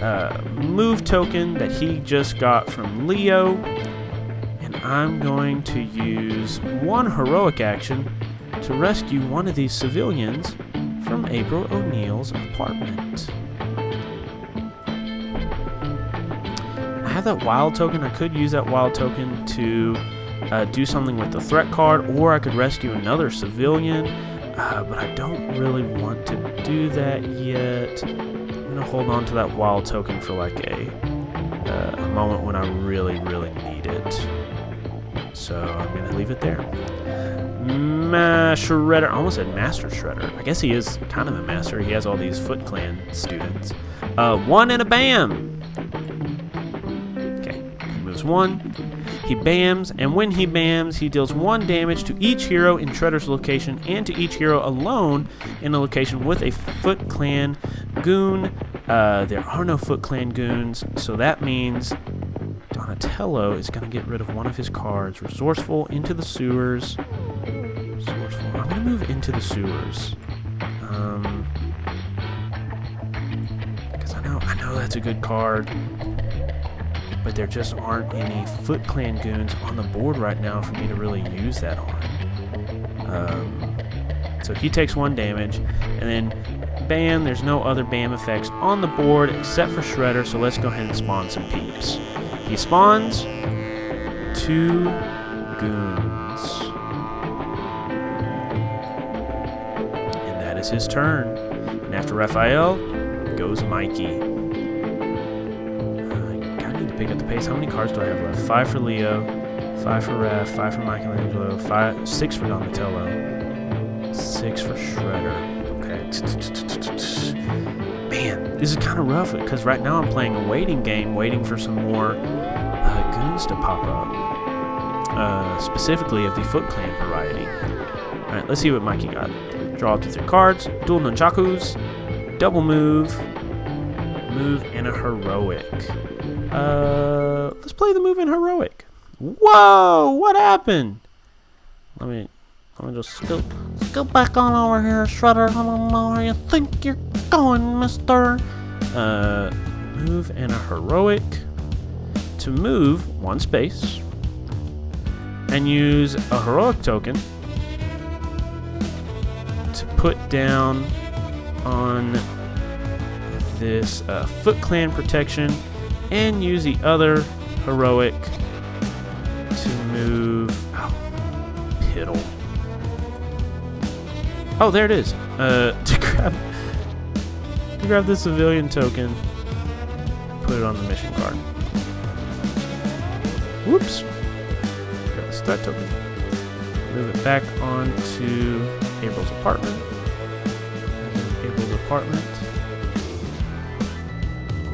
move token that he just got from Leo. And I'm going to use 1 heroic action to rescue one of these civilians from April O'Neil's apartment. I have that wild token. I could use that wild token to do something with the threat card, or I could rescue another civilian, but I don't really want to do that yet. I'm going to hold on to that wild token for like a moment when I really, really need it. So I'm going to leave it there. Shredder. I almost said Master Shredder. I guess he is kind of a master. He has all these Foot Clan students. 1 and a bam! Okay, he moves 1. He bams, and when he bams, he deals 1 damage to each hero in Shredder's location and to each hero alone in a location with a Foot Clan goon. There are no Foot Clan goons, so that means Donatello is going to get rid of 1 of his cards. Resourceful into the sewers. I'm going to move into the sewers. Because I know that's a good card. But there just aren't any Foot Clan goons on the board right now for me to really use that on. So he takes 1 damage. And then, bam, there's no other bam effects on the board except for Shredder. So let's go ahead and spawn some peeps. He spawns. 2 goons. And that is his turn. And after Raphael goes Mikey. I need to pick up the pace. How many cards do I have left? 5 for Leo, 5 for Raph, 5 for Michelangelo, 6 for Donatello, 6 for Shredder. Okay. Man, this is kind of rough because right now I'm playing a waiting game, waiting for some more goons to pop up. Specifically of the Foot Clan variety. Alright, let's see what Mikey got. Draw up to 3 cards, dual nunchakus, double move, and a heroic. Let's play the move in heroic. Whoa, what happened? Let me just scoop. Go back on over here, Shredder. I don't know where you think you're going, mister. Move and a heroic. To move 1 space and use a heroic token to put down on this Foot Clan protection and use the other heroic to move. Oh, piddle. Oh, there it is. To grab the civilian token, put it on the mission card. Whoops. Grab the stat token. Move it back onto April's apartment. And then April's apartment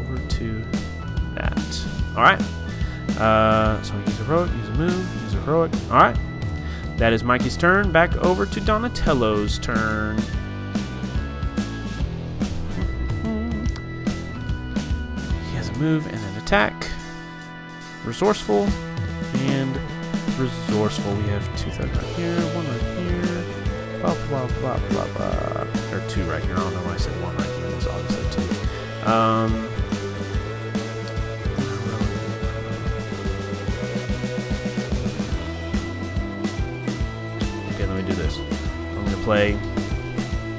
over to that. Alright. So use a heroic, use a move, use a heroic. Alright. That is Mikey's turn. Back over to Donatello's turn. He has a move and an attack. Resourceful and resourceful. We have 2 thugs right here, 1 right here. Blah, blah, blah, blah, blah. Or 2 right here. I don't know why I said 1 right here. It's obviously 2. Okay, let me do this. I'm going to play...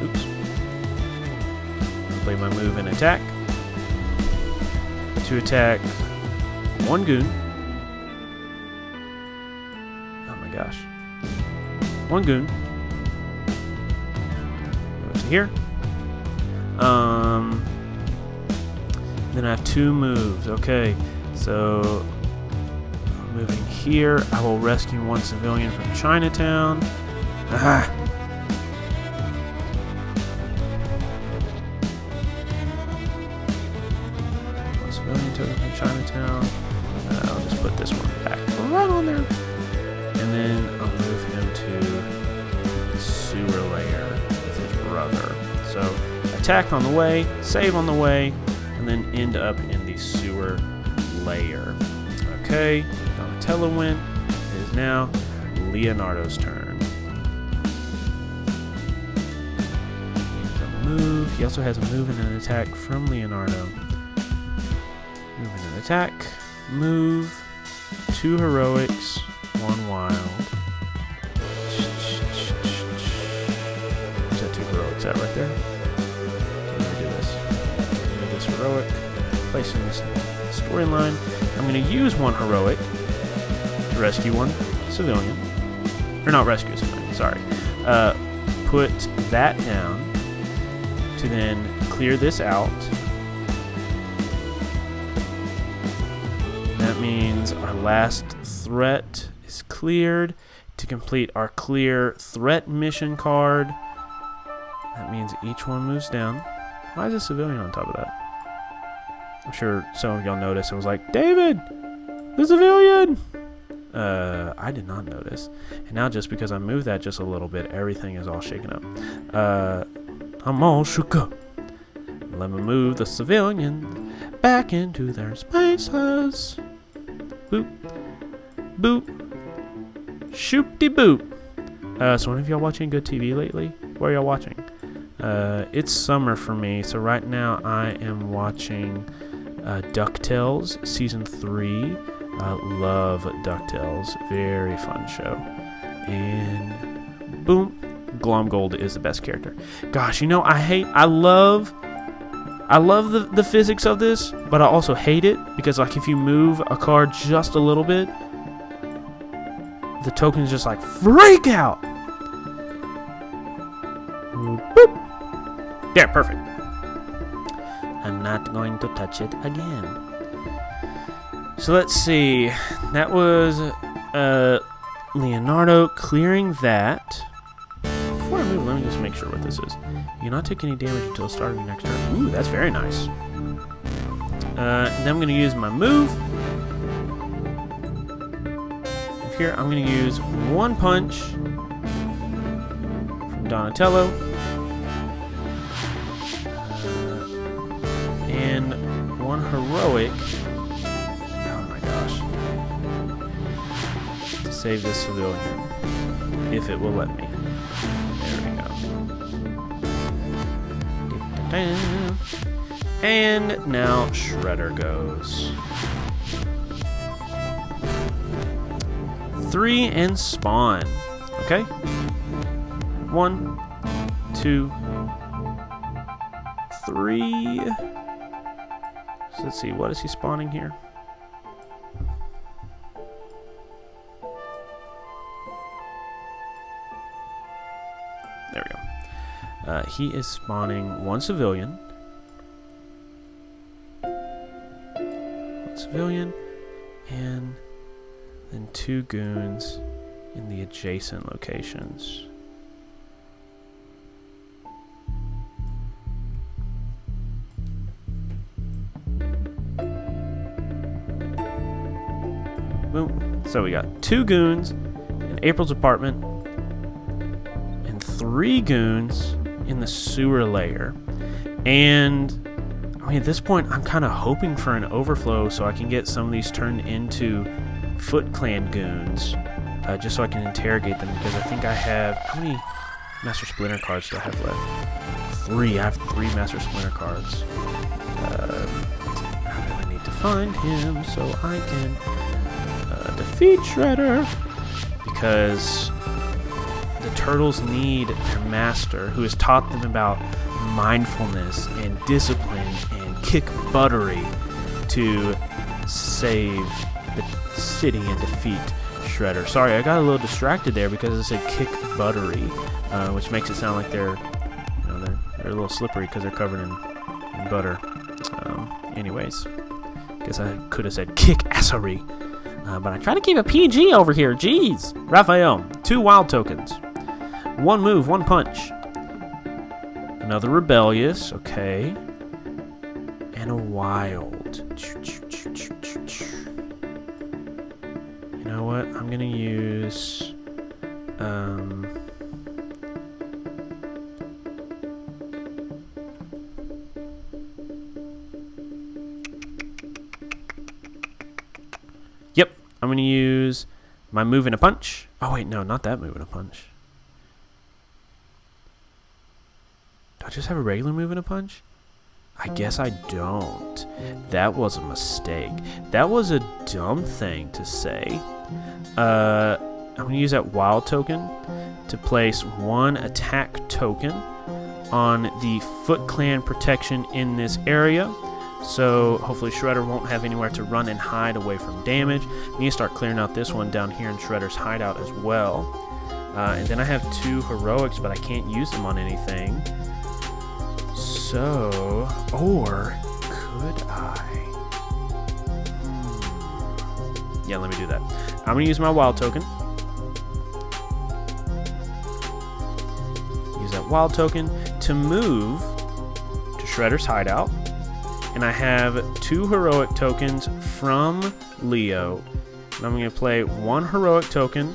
Oops. I'm going to play my move and attack. To attack 1 goon. Oh my gosh. 1 goon. Go to here. Then I have 2 moves. Okay, so moving here, I will rescue 1 civilian from Chinatown. Ah. Civilian token from Chinatown. I'll just put this one back right on there. And then I'll move him to the sewer layer with his brother. So attack on the way, save on the way, and then end up in the sewer layer. Okay, Donatello went. It is now Leonardo's turn. Move. He also has a move and an attack from Leonardo. Move and an attack. Move. 2 heroics. 1 wild. Where's that 2 heroics at right there? Let me do this. Move this heroic. Place in this storyline. I'm going to use 1 heroic to rescue 1 civilian. Or not rescue a civilian, sorry. Put that down to then clear this out. That means our last threat is cleared. To complete our clear threat mission card, that means each one moves down. Why is a civilian on top of that? I'm sure some of y'all noticed. It was like, David, the civilian! I did not notice. And now just because I moved that just a little bit, everything is all shaken up. I'm all shook up. Let me move the civilian back into their spaces. Boop. Boop. Shoop-de-boop. So one of y'all watching good TV lately? What are y'all watching? It's summer for me, so right now I am watching DuckTales Season 3. Love DuckTales. Very fun show. And boom. Glomgold is the best character. Gosh, you know, I love the physics of this, but I also hate it because, like, if you move a card just a little bit, the tokens just like freak out. Boop. There, perfect. I'm not going to touch it again. So let's see. That was Leonardo clearing that. Before I move, let me just make sure what this is. You do not take any damage until the start of your next turn. Ooh, that's very nice. Then I'm going to use my move. Here, I'm going to use one punch from Donatello. And one heroic. Oh my gosh. To save this civilian. If it will let me. There we go. And now Shredder goes. 3 and spawn. Okay? 1, 2, 3. So let's see, what is he spawning here? There we go. He is spawning one civilian. One civilian. And then 2 goons in the adjacent locations. Boom. So we got 2 goons in April's apartment and 3 goons in the sewer layer. And I mean, at this point, I'm kind of hoping for an overflow so I can get some of these turned into Foot Clan goons, just so I can interrogate them, because I think I have... How many Master Splinter cards do I have left? 3. I have 3 Master Splinter cards. I really need to find him so I can defeat Shredder, because the turtles need their master, who has taught them about mindfulness and discipline and kick buttery to save the city and defeat Shredder. Sorry, I got a little distracted there because it said kick buttery, which makes it sound like they're a little slippery because they're covered in butter. Anyways, guess I could have said kick assery, but I try to keep a PG over here. Jeez. Raphael, 2 wild tokens, 1 move, 1 punch. Another rebellious, okay, and a wild. You know what? I'm gonna use Yep, I'm gonna use my move and a punch. Oh wait, no, not that move and a punch. Do I just have a regular move and a punch? I guess I don't. That was a mistake. That was a dumb thing to say. I'm going to use that wild token to place 1 attack token on the Foot Clan protection in this area. So hopefully Shredder won't have anywhere to run and hide away from damage. I need to start clearing out this one down here in Shredder's hideout as well. And then I have 2 heroics, but I can't use them on anything. So, or could I? Yeah, let me do that. I'm going to use my wild token. Use that wild token to move to Shredder's hideout. And I have 2 heroic tokens from Leo. And I'm going to play 1 heroic token.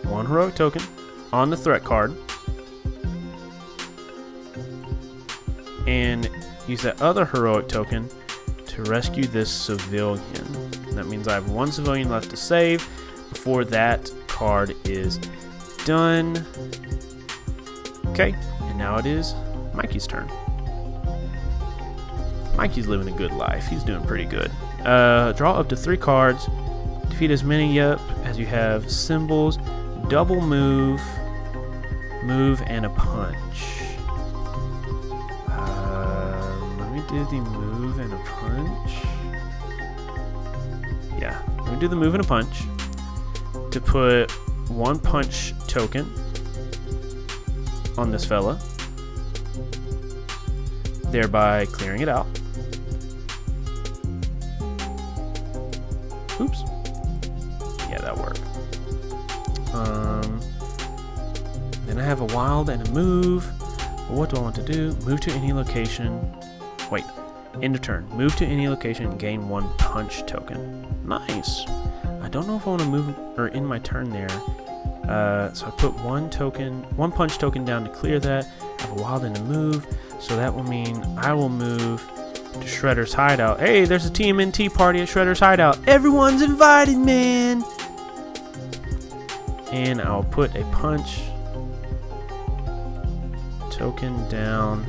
1 heroic token on the threat card. And use that other heroic token to rescue this civilian. That means I have 1 civilian left to save before that card is done. Okay, and now it is Mikey's turn. Mikey's living a good life. He's doing pretty good. Draw up to 3 cards. Defeat as many as you have symbols. Double move, and a punch. Do the move and a punch. Yeah, let me do the move and a punch. to put 1 punch token on this fella, thereby clearing it out. Oops. Yeah, that worked. Then I have a wild and a move. But what do I want to do? Move to any location. Wait. End of turn. Move to any location and gain 1 punch token. Nice. I don't know if I want to move or end my turn there. So I put 1 punch token down to clear that. I have a wild and a move. So that will mean I will move to Shredder's hideout. Hey, there's a TMNT party at Shredder's hideout. Everyone's invited, man. And I'll put a punch token down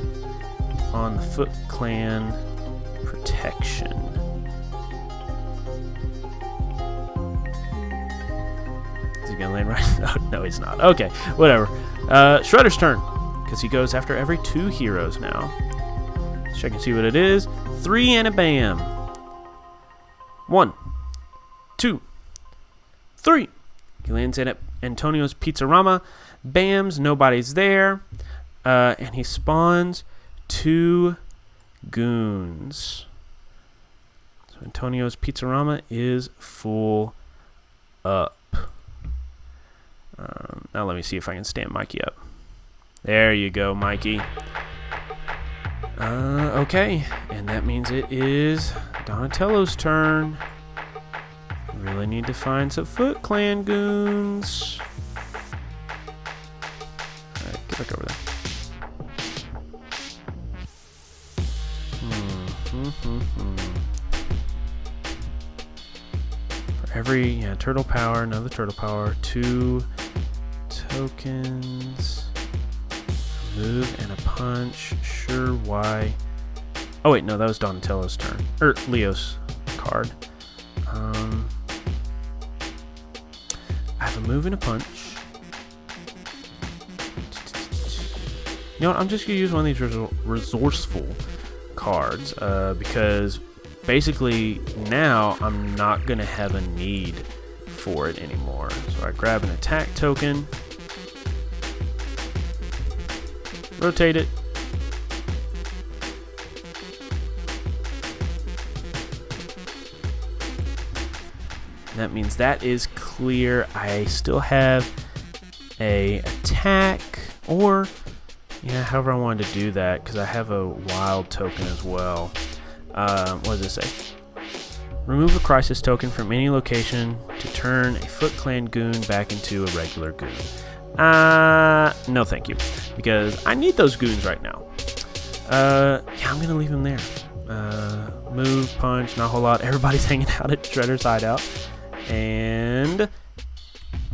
on the Foot Clan protection. Is he gonna land right? Oh, no, he's not. Okay, whatever. Shredder's turn, because he goes after every 2 heroes now. Let's check and see what it is. 3 and a bam. 1, 2, 3. He lands in at Antonio's Pizzarama. Bams, nobody's there. And he spawns 2 goons. So Antonio's Pizzarama is full up. Now let me see if I can stand Mikey up. There you go, Mikey. Okay, and that means it is Donatello's turn. Really need to find some Foot Clan goons. Alright, get back over there. For every turtle power, another turtle power, 2 tokens, a move and a punch. Sure, why? Oh wait, no, that was Donatello's turn, or Leo's card. I have a move and a punch. You know what? I'm just gonna use one of these resourceful cards because basically now I'm not gonna have a need for it anymore. So I grab an attack token, rotate it, and that means that is clear. I still have a attack, or however I wanted to do that, because I have a wild token as well. What does it say? Remove a crisis token from any location to turn a Foot Clan goon back into a regular goon. No thank you, because I need those goons right now. I'm going to leave them there. Move, punch, not a whole lot. Everybody's hanging out at Shredder's hideout. And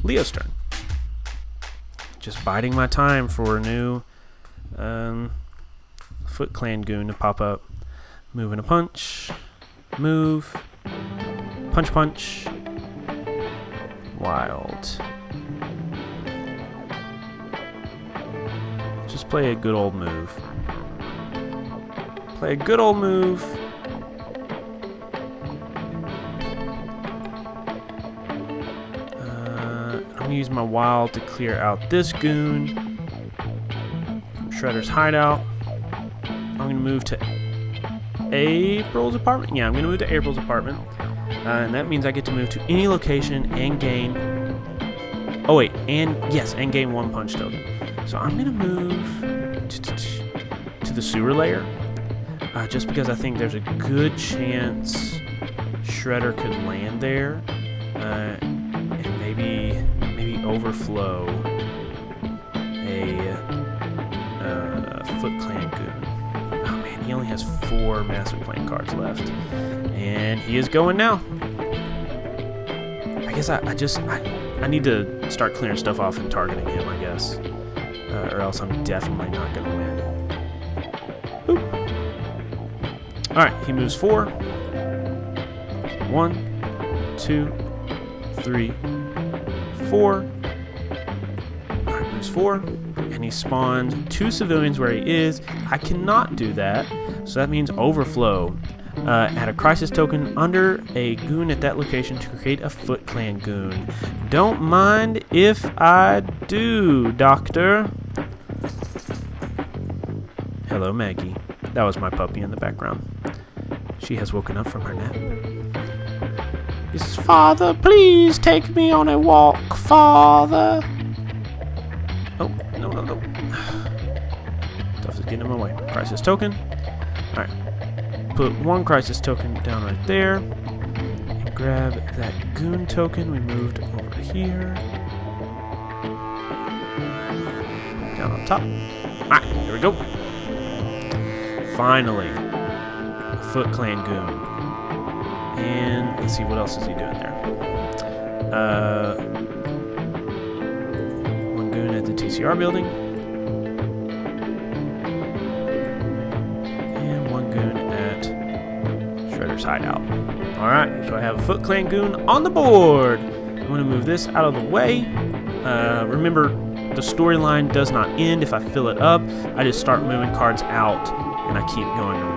Leo's turn. Just biding my time for a new Foot Clan goon to pop up. Move and a punch. Move. Punch, punch. Wild. Just play a good old move. Play a good old move. I'm gonna use my wild to clear out this goon from Shredder's hideout. I'm gonna move to April's apartment. Yeah, I'm gonna move to April's apartment, and that means I get to move to any location and gain. Oh wait, and gain 1 punch token. So I'm gonna move to the sewer layer, just because I think there's a good chance Shredder could land there, and maybe overflow a Foot Clan goon. Oh man, he only has 4 Master Plan cards left, and he is going now. I guess I need to start clearing stuff off and targeting him, I guess, or else I'm definitely not going to win. Boop. All right, he moves 4. 1, 2, 3, 4. All right, moves 4. And he spawns 2 civilians where he is. I cannot do that, so that means overflow. Add a crisis token under a goon at that location to create a Foot Clan goon. Don't mind if I do, Doctor. Hello, Maggie. That was my puppy in the background. She has woken up from her nap. He says, "Father, please take me on a walk, Father." Oh, no. Stuff is getting in my way. Crisis token. Alright. Put one crisis token down right there. And grab that goon token we moved over here. Down on top. Alright, there we go. Finally. A Foot Clan goon. And let's see, what else is he doing there? One goon at the TCR building. And one goon at Shredder's hideout. Alright, so I have a Foot Clan goon on the board. I'm going to move this out of the way. Remember, the storyline does not end if I fill it up. I just start moving cards out and I keep going around.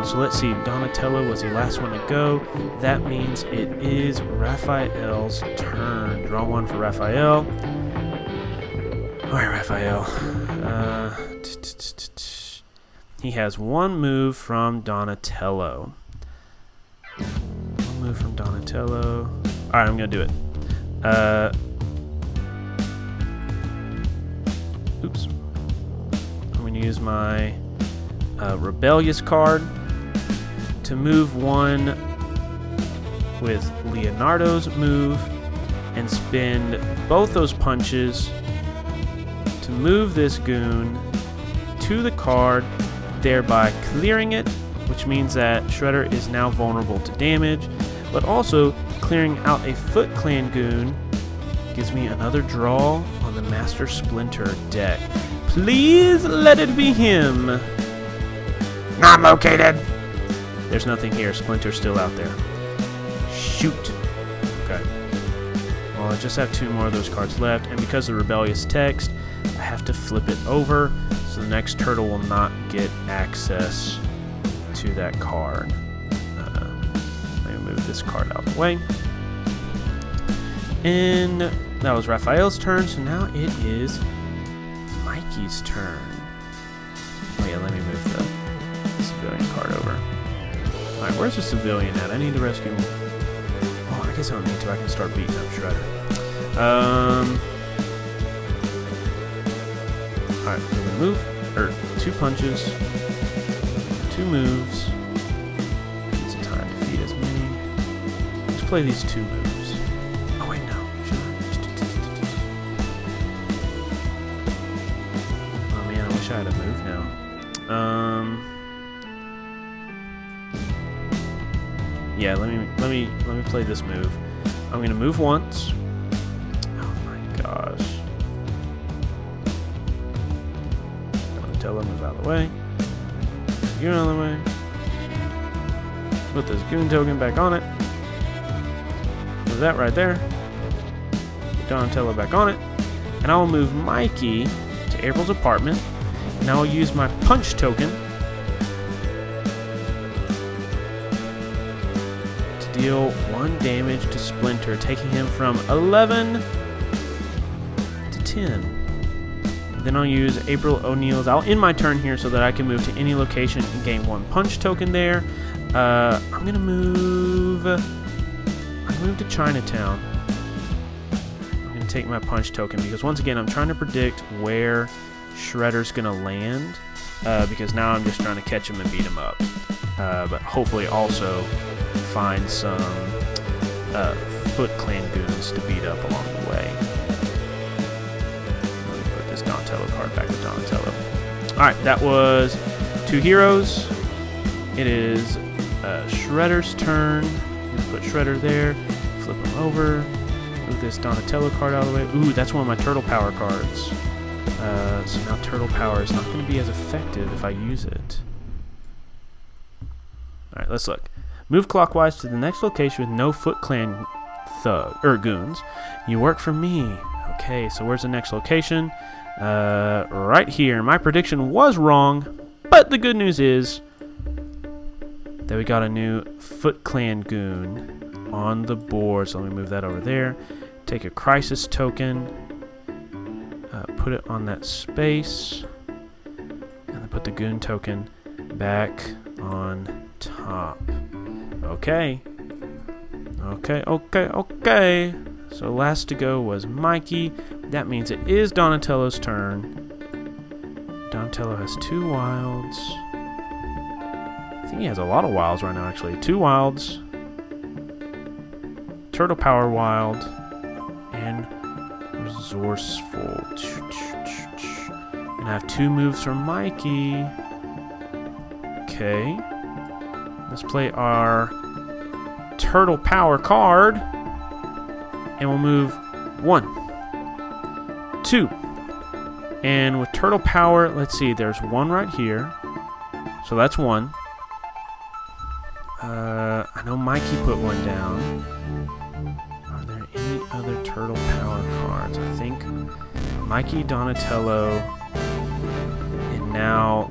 So let's see, Donatello was the last one to go. That means it is Raphael's turn. Draw one for Raphael. Alright, Raphael. He has one move from Donatello. One move from Donatello. Alright, I'm going to do it. Oops. I'm going to use my Rebellious card to move one with Leonardo's move and spend both those punches to move this goon to the card, thereby clearing it, which means that Shredder is now vulnerable to damage, but also clearing out a Foot Clan goon gives me another draw on the Master Splinter deck. Please let it be him. Not located. There's nothing here. Splinter's still out there. Shoot. Okay. Well, I just have two more of those cards left, and because of Rebellious text, I have to flip it over, so the next turtle will not get access to that card. Let me move this card out of the way. And that was Raphael's turn, so now it is Mikey's turn. Oh yeah, let me move the civilian card over. Alright, where's the civilian at? I need to rescue him. Oh, I guess I don't need to. I can start beating up Shredder. Alright, we're gonna move. Or, 2 punches. 2 moves. Need some time to feed as many. Let's play these 2 moves. Oh wait, no. Oh man, I wish I had a move now. Yeah, let me play this move. I'm gonna move once. Oh my gosh. Donatello, move out of the way. Goon out of the way. Put this goon token back on it. Move that right there. Put Donatello back on it. And I will move Mikey to April's apartment. And I will use my punch token to deal 1 damage to Splinter, taking him from 11 to 10. Then I'll use April O'Neil's. I'll end my turn here so that I can move to any location and gain 1 punch token there. I'm gonna move to Chinatown. I'm gonna take my punch token because once again I'm trying to predict where Shredder's gonna land, because now I'm just trying to catch him and beat him up, but hopefully also find some Foot Clan goons to beat up along the way. Let me put this Donatello card back with Donatello. Alright, that was 2 heroes. It is Shredder's turn. I'm gonna put Shredder there, flip him over, move this Donatello card out of the way. Ooh, that's one of my Turtle Power cards. So now Turtle Power is not going to be as effective if I use it. Alright, let's look. Move clockwise to the next location with no Foot Clan goons. You work for me. Okay, so where's the next location? Right here. My prediction was wrong, but the good news is Then we got a new Foot Clan goon on the board. So let me move that over there. Take a crisis token. Put it on that space. And then put the goon token back on top. Okay. Okay. So last to go was Mikey. That means it is Donatello's turn. Donatello has 2 wilds. I think he has a lot of wilds right now, actually. 2 wilds. Turtle Power wild. And Resourceful. And I have 2 moves from Mikey. Okay. Let's play our Turtle Power card. And we'll move 1, 2. And with Turtle Power, let's see, there's 1 right here. So that's 1. I know Mikey put 1 down. Are there any other Turtle Power cards? I think Mikey, Donatello, and now,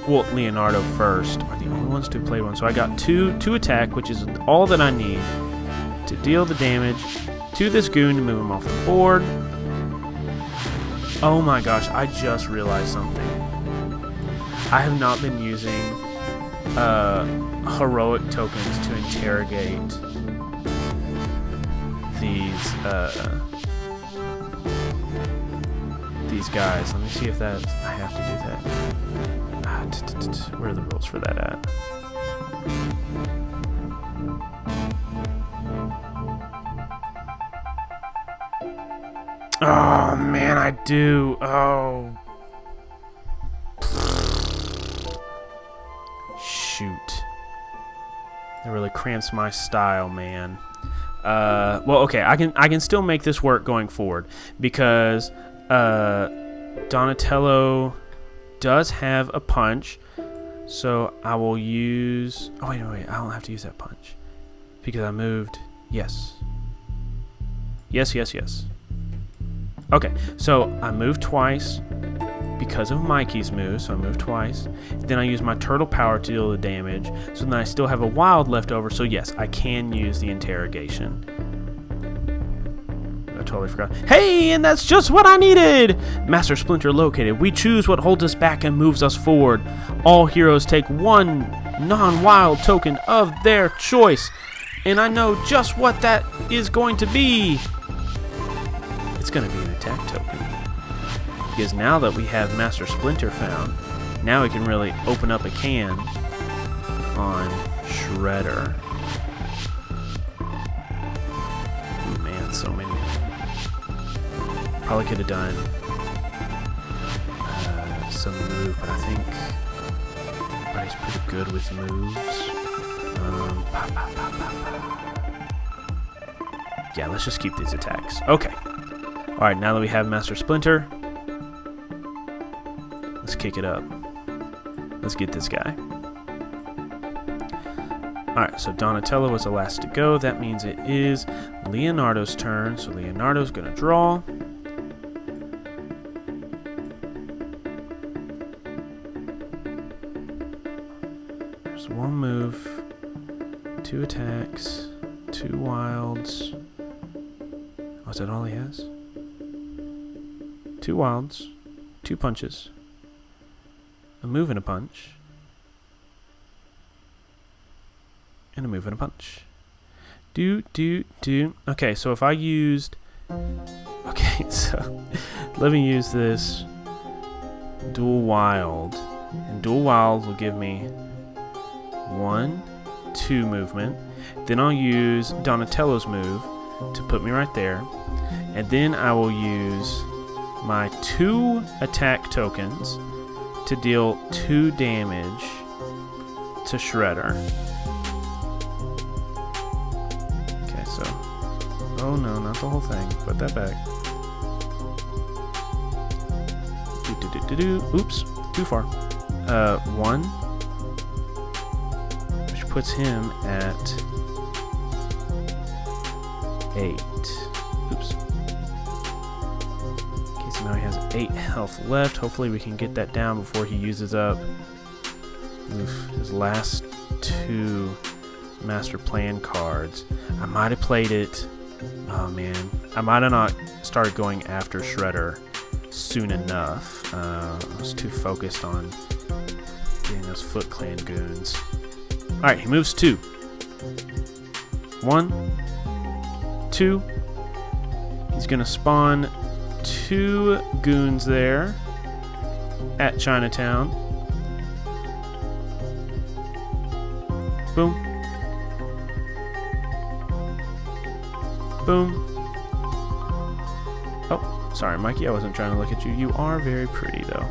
Leonardo first are the only ones to play 1. So I got 2 attack, which is all that I need to deal the damage to this goon to move him off the board. Oh my gosh, I just realized something. I have not been using heroic tokens to interrogate these guys. Let me see if that I have to do that. Where are the rules for that at? Oh man, I do. Oh. Shoot. That really cramps my style, man. Well, okay, I can still make this work going forward because Donatello does have a punch, so I will use. Oh wait, I don't have to use that punch because I moved. Yes. Okay, so I moved twice because of Mikey's move, so I moved twice. Then I use my Turtle Power to deal the damage, so then I still have a wild left over, so yes, I can use the interrogation. I totally forgot. Hey, and that's just what I needed! Master Splinter located. We choose what holds us back and moves us forward. All heroes take 1 non-wild token of their choice, and I know just what that is going to be. It's going to be an attack token. Because now that we have Master Splinter found, now we can really open up a can on Shredder. Ooh, man, so many. Probably could have done some move, but I think everybody's pretty good with moves. Yeah, let's just keep these attacks. Okay. Alright, now that we have Master Splinter, let's kick it up. Let's get this guy. Alright, so Donatello was the last to go. That means it is Leonardo's turn. So Leonardo's going to draw. There's 1 move, 2 attacks, 2 wilds. Oh, is that all he has? 2 wilds, 2 punches, a move and a punch, and a move and a punch. Okay, so if I used... Okay, so let me use this dual wild. And dual wild will give me 1, 2 movement. Then I'll use Donatello's move to put me right there. And then I will use my 2 attack tokens to deal 2 damage to Shredder. Okay, so... Oh no, not the whole thing. Put that back. Oops, too far. 1. Which puts him at 8. Oops. Okay, so now he has 8 health left. Hopefully we can get that down before he uses up Oof, his last 2 master plan cards. I might have played it. Oh man, I might have not started going after Shredder soon enough. I was too focused on getting those Foot Clan goons. Alright, he moves 2. 1, 2. He's gonna spawn 2 goons there at Chinatown. Boom. Boom. Oh, sorry, Mikey, I wasn't trying to look at you. You are very pretty, though.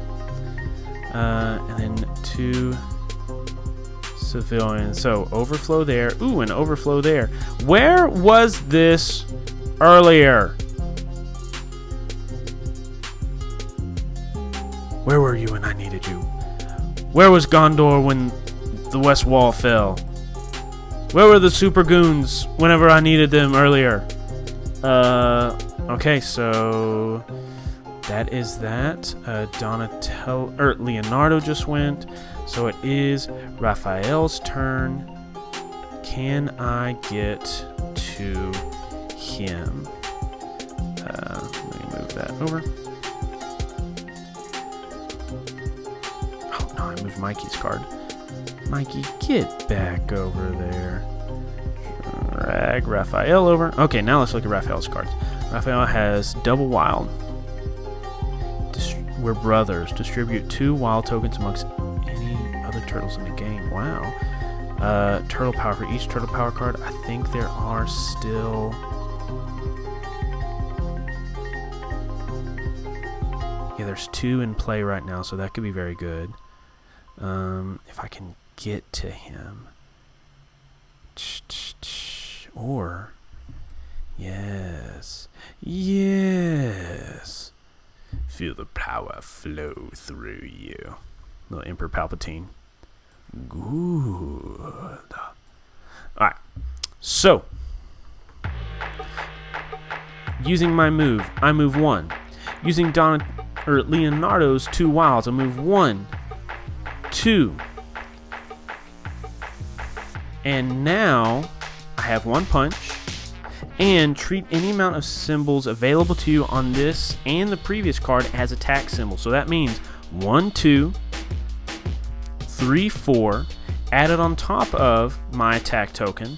And then 2 civilians. So, overflow there. Ooh, an overflow there. Where was this earlier? Where were you when I needed you? Where was Gondor when the West Wall fell? Where were the Super Goons whenever I needed them earlier? Okay, so that is that. Leonardo just went, so it is Raphael's turn. Can I get to him? Let me move that over. Oh no, I moved Mikey's card. Mikey, get back over there. Drag Raphael over. Okay, now let's look at Raphael's cards. Raphael has double wild. We're brothers. Distribute 2 wild tokens amongst any other turtles in the game. Wow. Turtle power for each turtle power card. I think there are still... Yeah, there's 2 in play right now, so that could be very good. If I can get to him. Or... Yes. Yes. Feel the power flow through you. Little Emperor Palpatine. Good. Alright. So. Using my move, I move 1. Using Leonardo's 2 wilds, I move 1, 2. And now I have 1 punch. And treat any amount of symbols available to you on this and the previous card as attack symbols. So that means 1, 2, 3, 4, added on top of my attack token,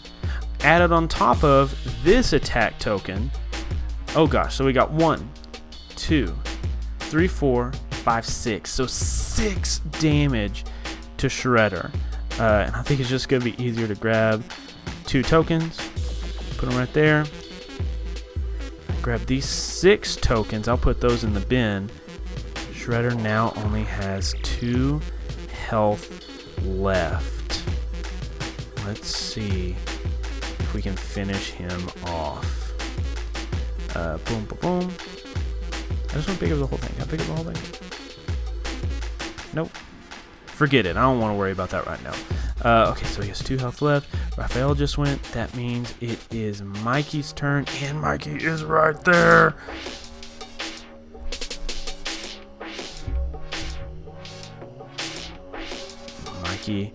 added on top of this attack token. Oh gosh, so we got 1, 2, 3, 4, 5, 6. So 6 damage to Shredder. And I think it's just going to be easier to grab 2 tokens. Put them right there. Grab these 6 tokens. I'll put those in the bin. Shredder now only has 2 health left. Let's see if we can finish him off. Boom, boom, boom. I just want to pick up the whole thing. Can I pick up the whole thing? Nope. Forget it. I don't want to worry about that right now. Okay, so he has 2 health left. Raphael just went. That means it is Mikey's turn, and Mikey is right there. Mikey,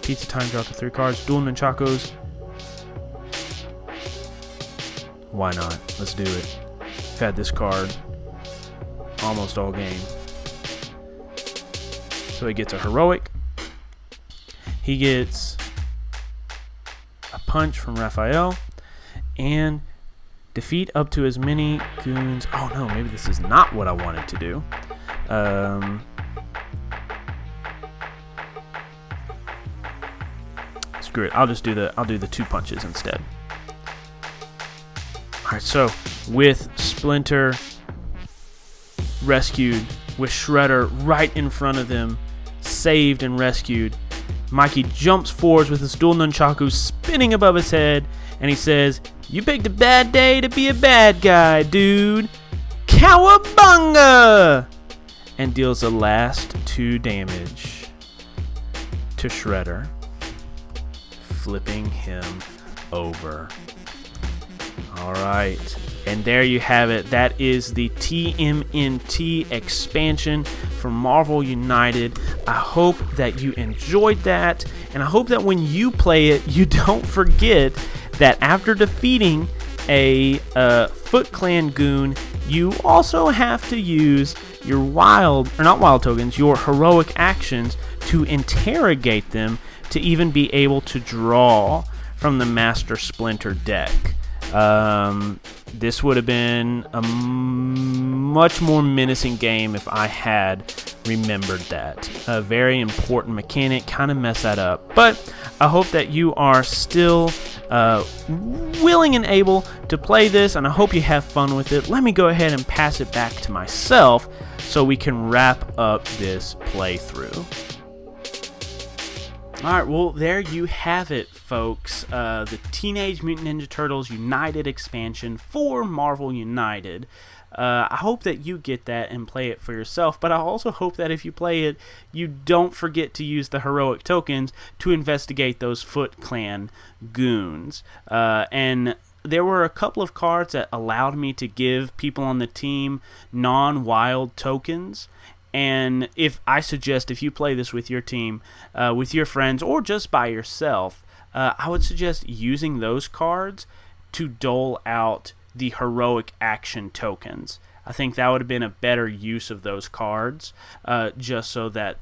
pizza time, drop to 3 cards. Dual nunchakos. Why not? Let's do it. I've had this card almost all game. So he gets a heroic. He gets a punch from Raphael. And defeat up to as many goons. Oh no, maybe this is not what I wanted to do. Screw it. I'll do the 2 punches instead. Alright, so with Splinter rescued, with Shredder right in front of them, saved and rescued, Mikey jumps forwards with his dual nunchaku spinning above his head, and he says, "You picked a bad day to be a bad guy, dude. Cowabunga!" And deals the last 2 damage to Shredder, flipping him over. Alright, And there you have it. That is the TMNT expansion for Marvel United. I hope that you enjoyed that, and I hope that when you play it, you don't forget that after defeating a Foot Clan goon, you also have to use your your heroic actions to interrogate them to even be able to draw from the Master Splinter deck. This would have been a much more menacing game if I had remembered that. A very important mechanic, kind of messed that up. But I hope that you are still willing and able to play this, and I hope you have fun with it. Let me go ahead and pass it back to myself so we can wrap up this playthrough. Alright, well, there you have it, folks. The Teenage Mutant Ninja Turtles United expansion for Marvel United. I hope that you get that and play it for yourself, but I also hope that if you play it, you don't forget to use the heroic tokens to investigate those Foot Clan goons. And there were a couple of cards that allowed me to give people on the team non-wild tokens. And if you play this with your team, with your friends, or just by yourself, I would suggest using those cards to dole out the heroic action tokens. I think that would have been a better use of those cards, just so that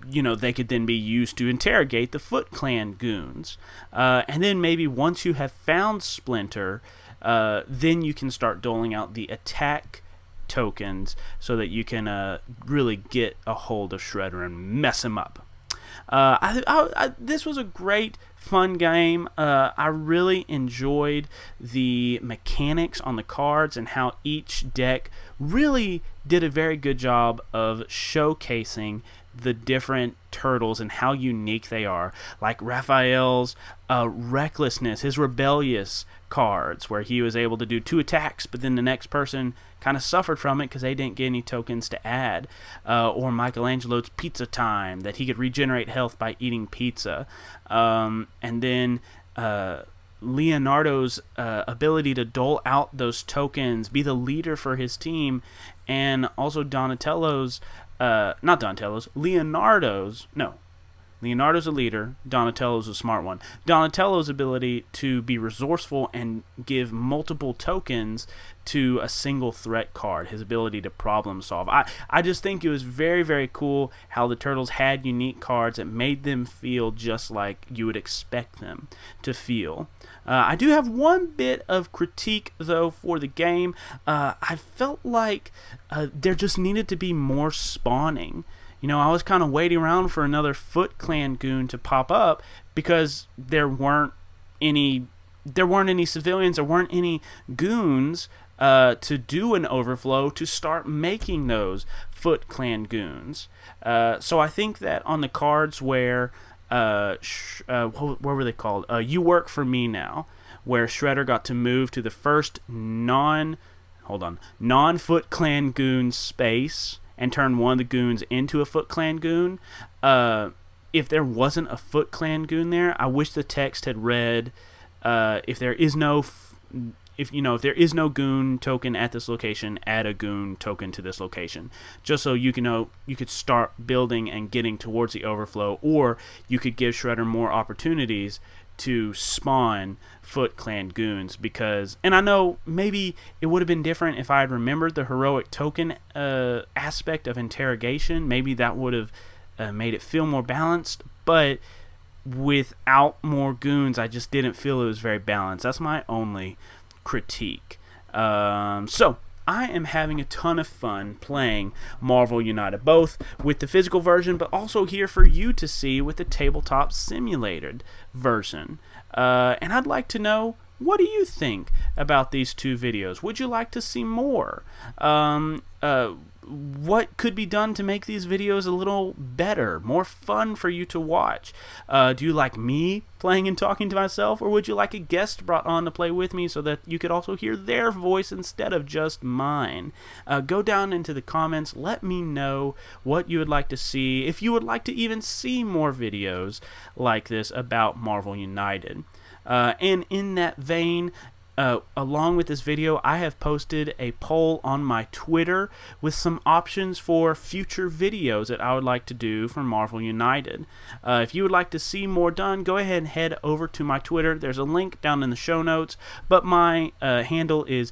they could then be used to interrogate the Foot Clan goons. And then maybe once you have found Splinter, then you can start doling out the attack tokens so that you can really get a hold of Shredder and mess him up. This was a great, fun game. I really enjoyed the mechanics on the cards and how each deck really did a very good job of showcasing the different turtles and how unique they are. Like Raphael's recklessness, his rebellious cards, where he was able to do 2 attacks, but then the next person kind of suffered from it because they didn't get any tokens to add. Or Michelangelo's pizza time, that he could regenerate health by eating pizza. And then Leonardo's ability to dole out those tokens, be the leader for his team, and also Leonardo's a leader, Donatello's a smart one. Donatello's ability to be resourceful and give multiple tokens to a single threat card, his ability to problem solve. I just think it was very, very cool how the Turtles had unique cards that made them feel just like you would expect them to feel. I do have one bit of critique, though, for the game. I felt like there just needed to be more spawning. I was kind of waiting around for another Foot Clan goon to pop up because there weren't any civilians, there weren't any goons to do an overflow to start making those Foot Clan goons. So I think that on the cards where what were they called? You Work For Me Now, where Shredder got to move to the first non-Foot Clan goon space and turn one of the goons into a Foot Clan goon. If there wasn't a Foot Clan goon there, I wish the text had read, if there is no goon token at this location, add a goon token to this location, just so you could start building and getting towards the overflow, or you could give Shredder more opportunities to spawn Foot Clan goons. And I know maybe it would have been different if I had remembered the heroic token aspect of interrogation. Maybe that would have made it feel more balanced, but without more goons, I just didn't feel it was very balanced. That's my only critique. So I am having a ton of fun playing Marvel United, both with the physical version, but also here for you to see with the Tabletop Simulator version. And I'd like to know, what do you think about these 2 videos? Would you like to see more? What could be done to make these videos a little better, more fun for you to watch? Do you like me playing and talking to myself, or would you like a guest brought on to play with me so that you could also hear their voice instead of just mine? Go down into the comments, let me know what you would like to see, if you would like to even see more videos like this about Marvel United. And in that vein, along with this video, I have posted a poll on my Twitter with some options for future videos that I would like to do for Marvel United. If you would like to see more done, go ahead and head over to my Twitter. There's a link down in the show notes, but my handle is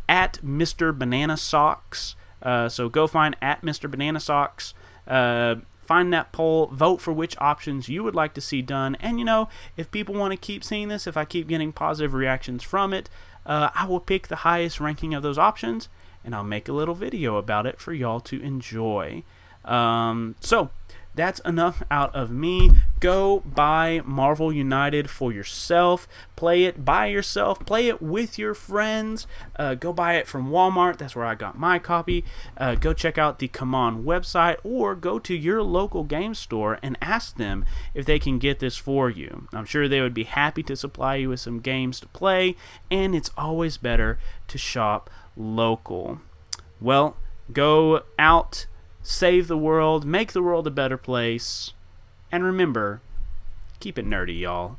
at Mr. Banana Socks. So go find at Mr. Banana Socks. Find that poll, vote for which options you would like to see done, and if people want to keep seeing this, if I keep getting positive reactions from it, I will pick the highest ranking of those options, and I'll make a little video about it for y'all to enjoy. So that's enough out of me. Go buy Marvel United for yourself. Play it by yourself. Play it with your friends. Go buy it from Walmart. That's where I got my copy. Go check out the Come On website, or go to your local game store and ask them if they can get this for you. I'm sure they would be happy to supply you with some games to play, and it's always better to shop local. Well, go out, save the world, make the world a better place, and remember, keep it nerdy, y'all.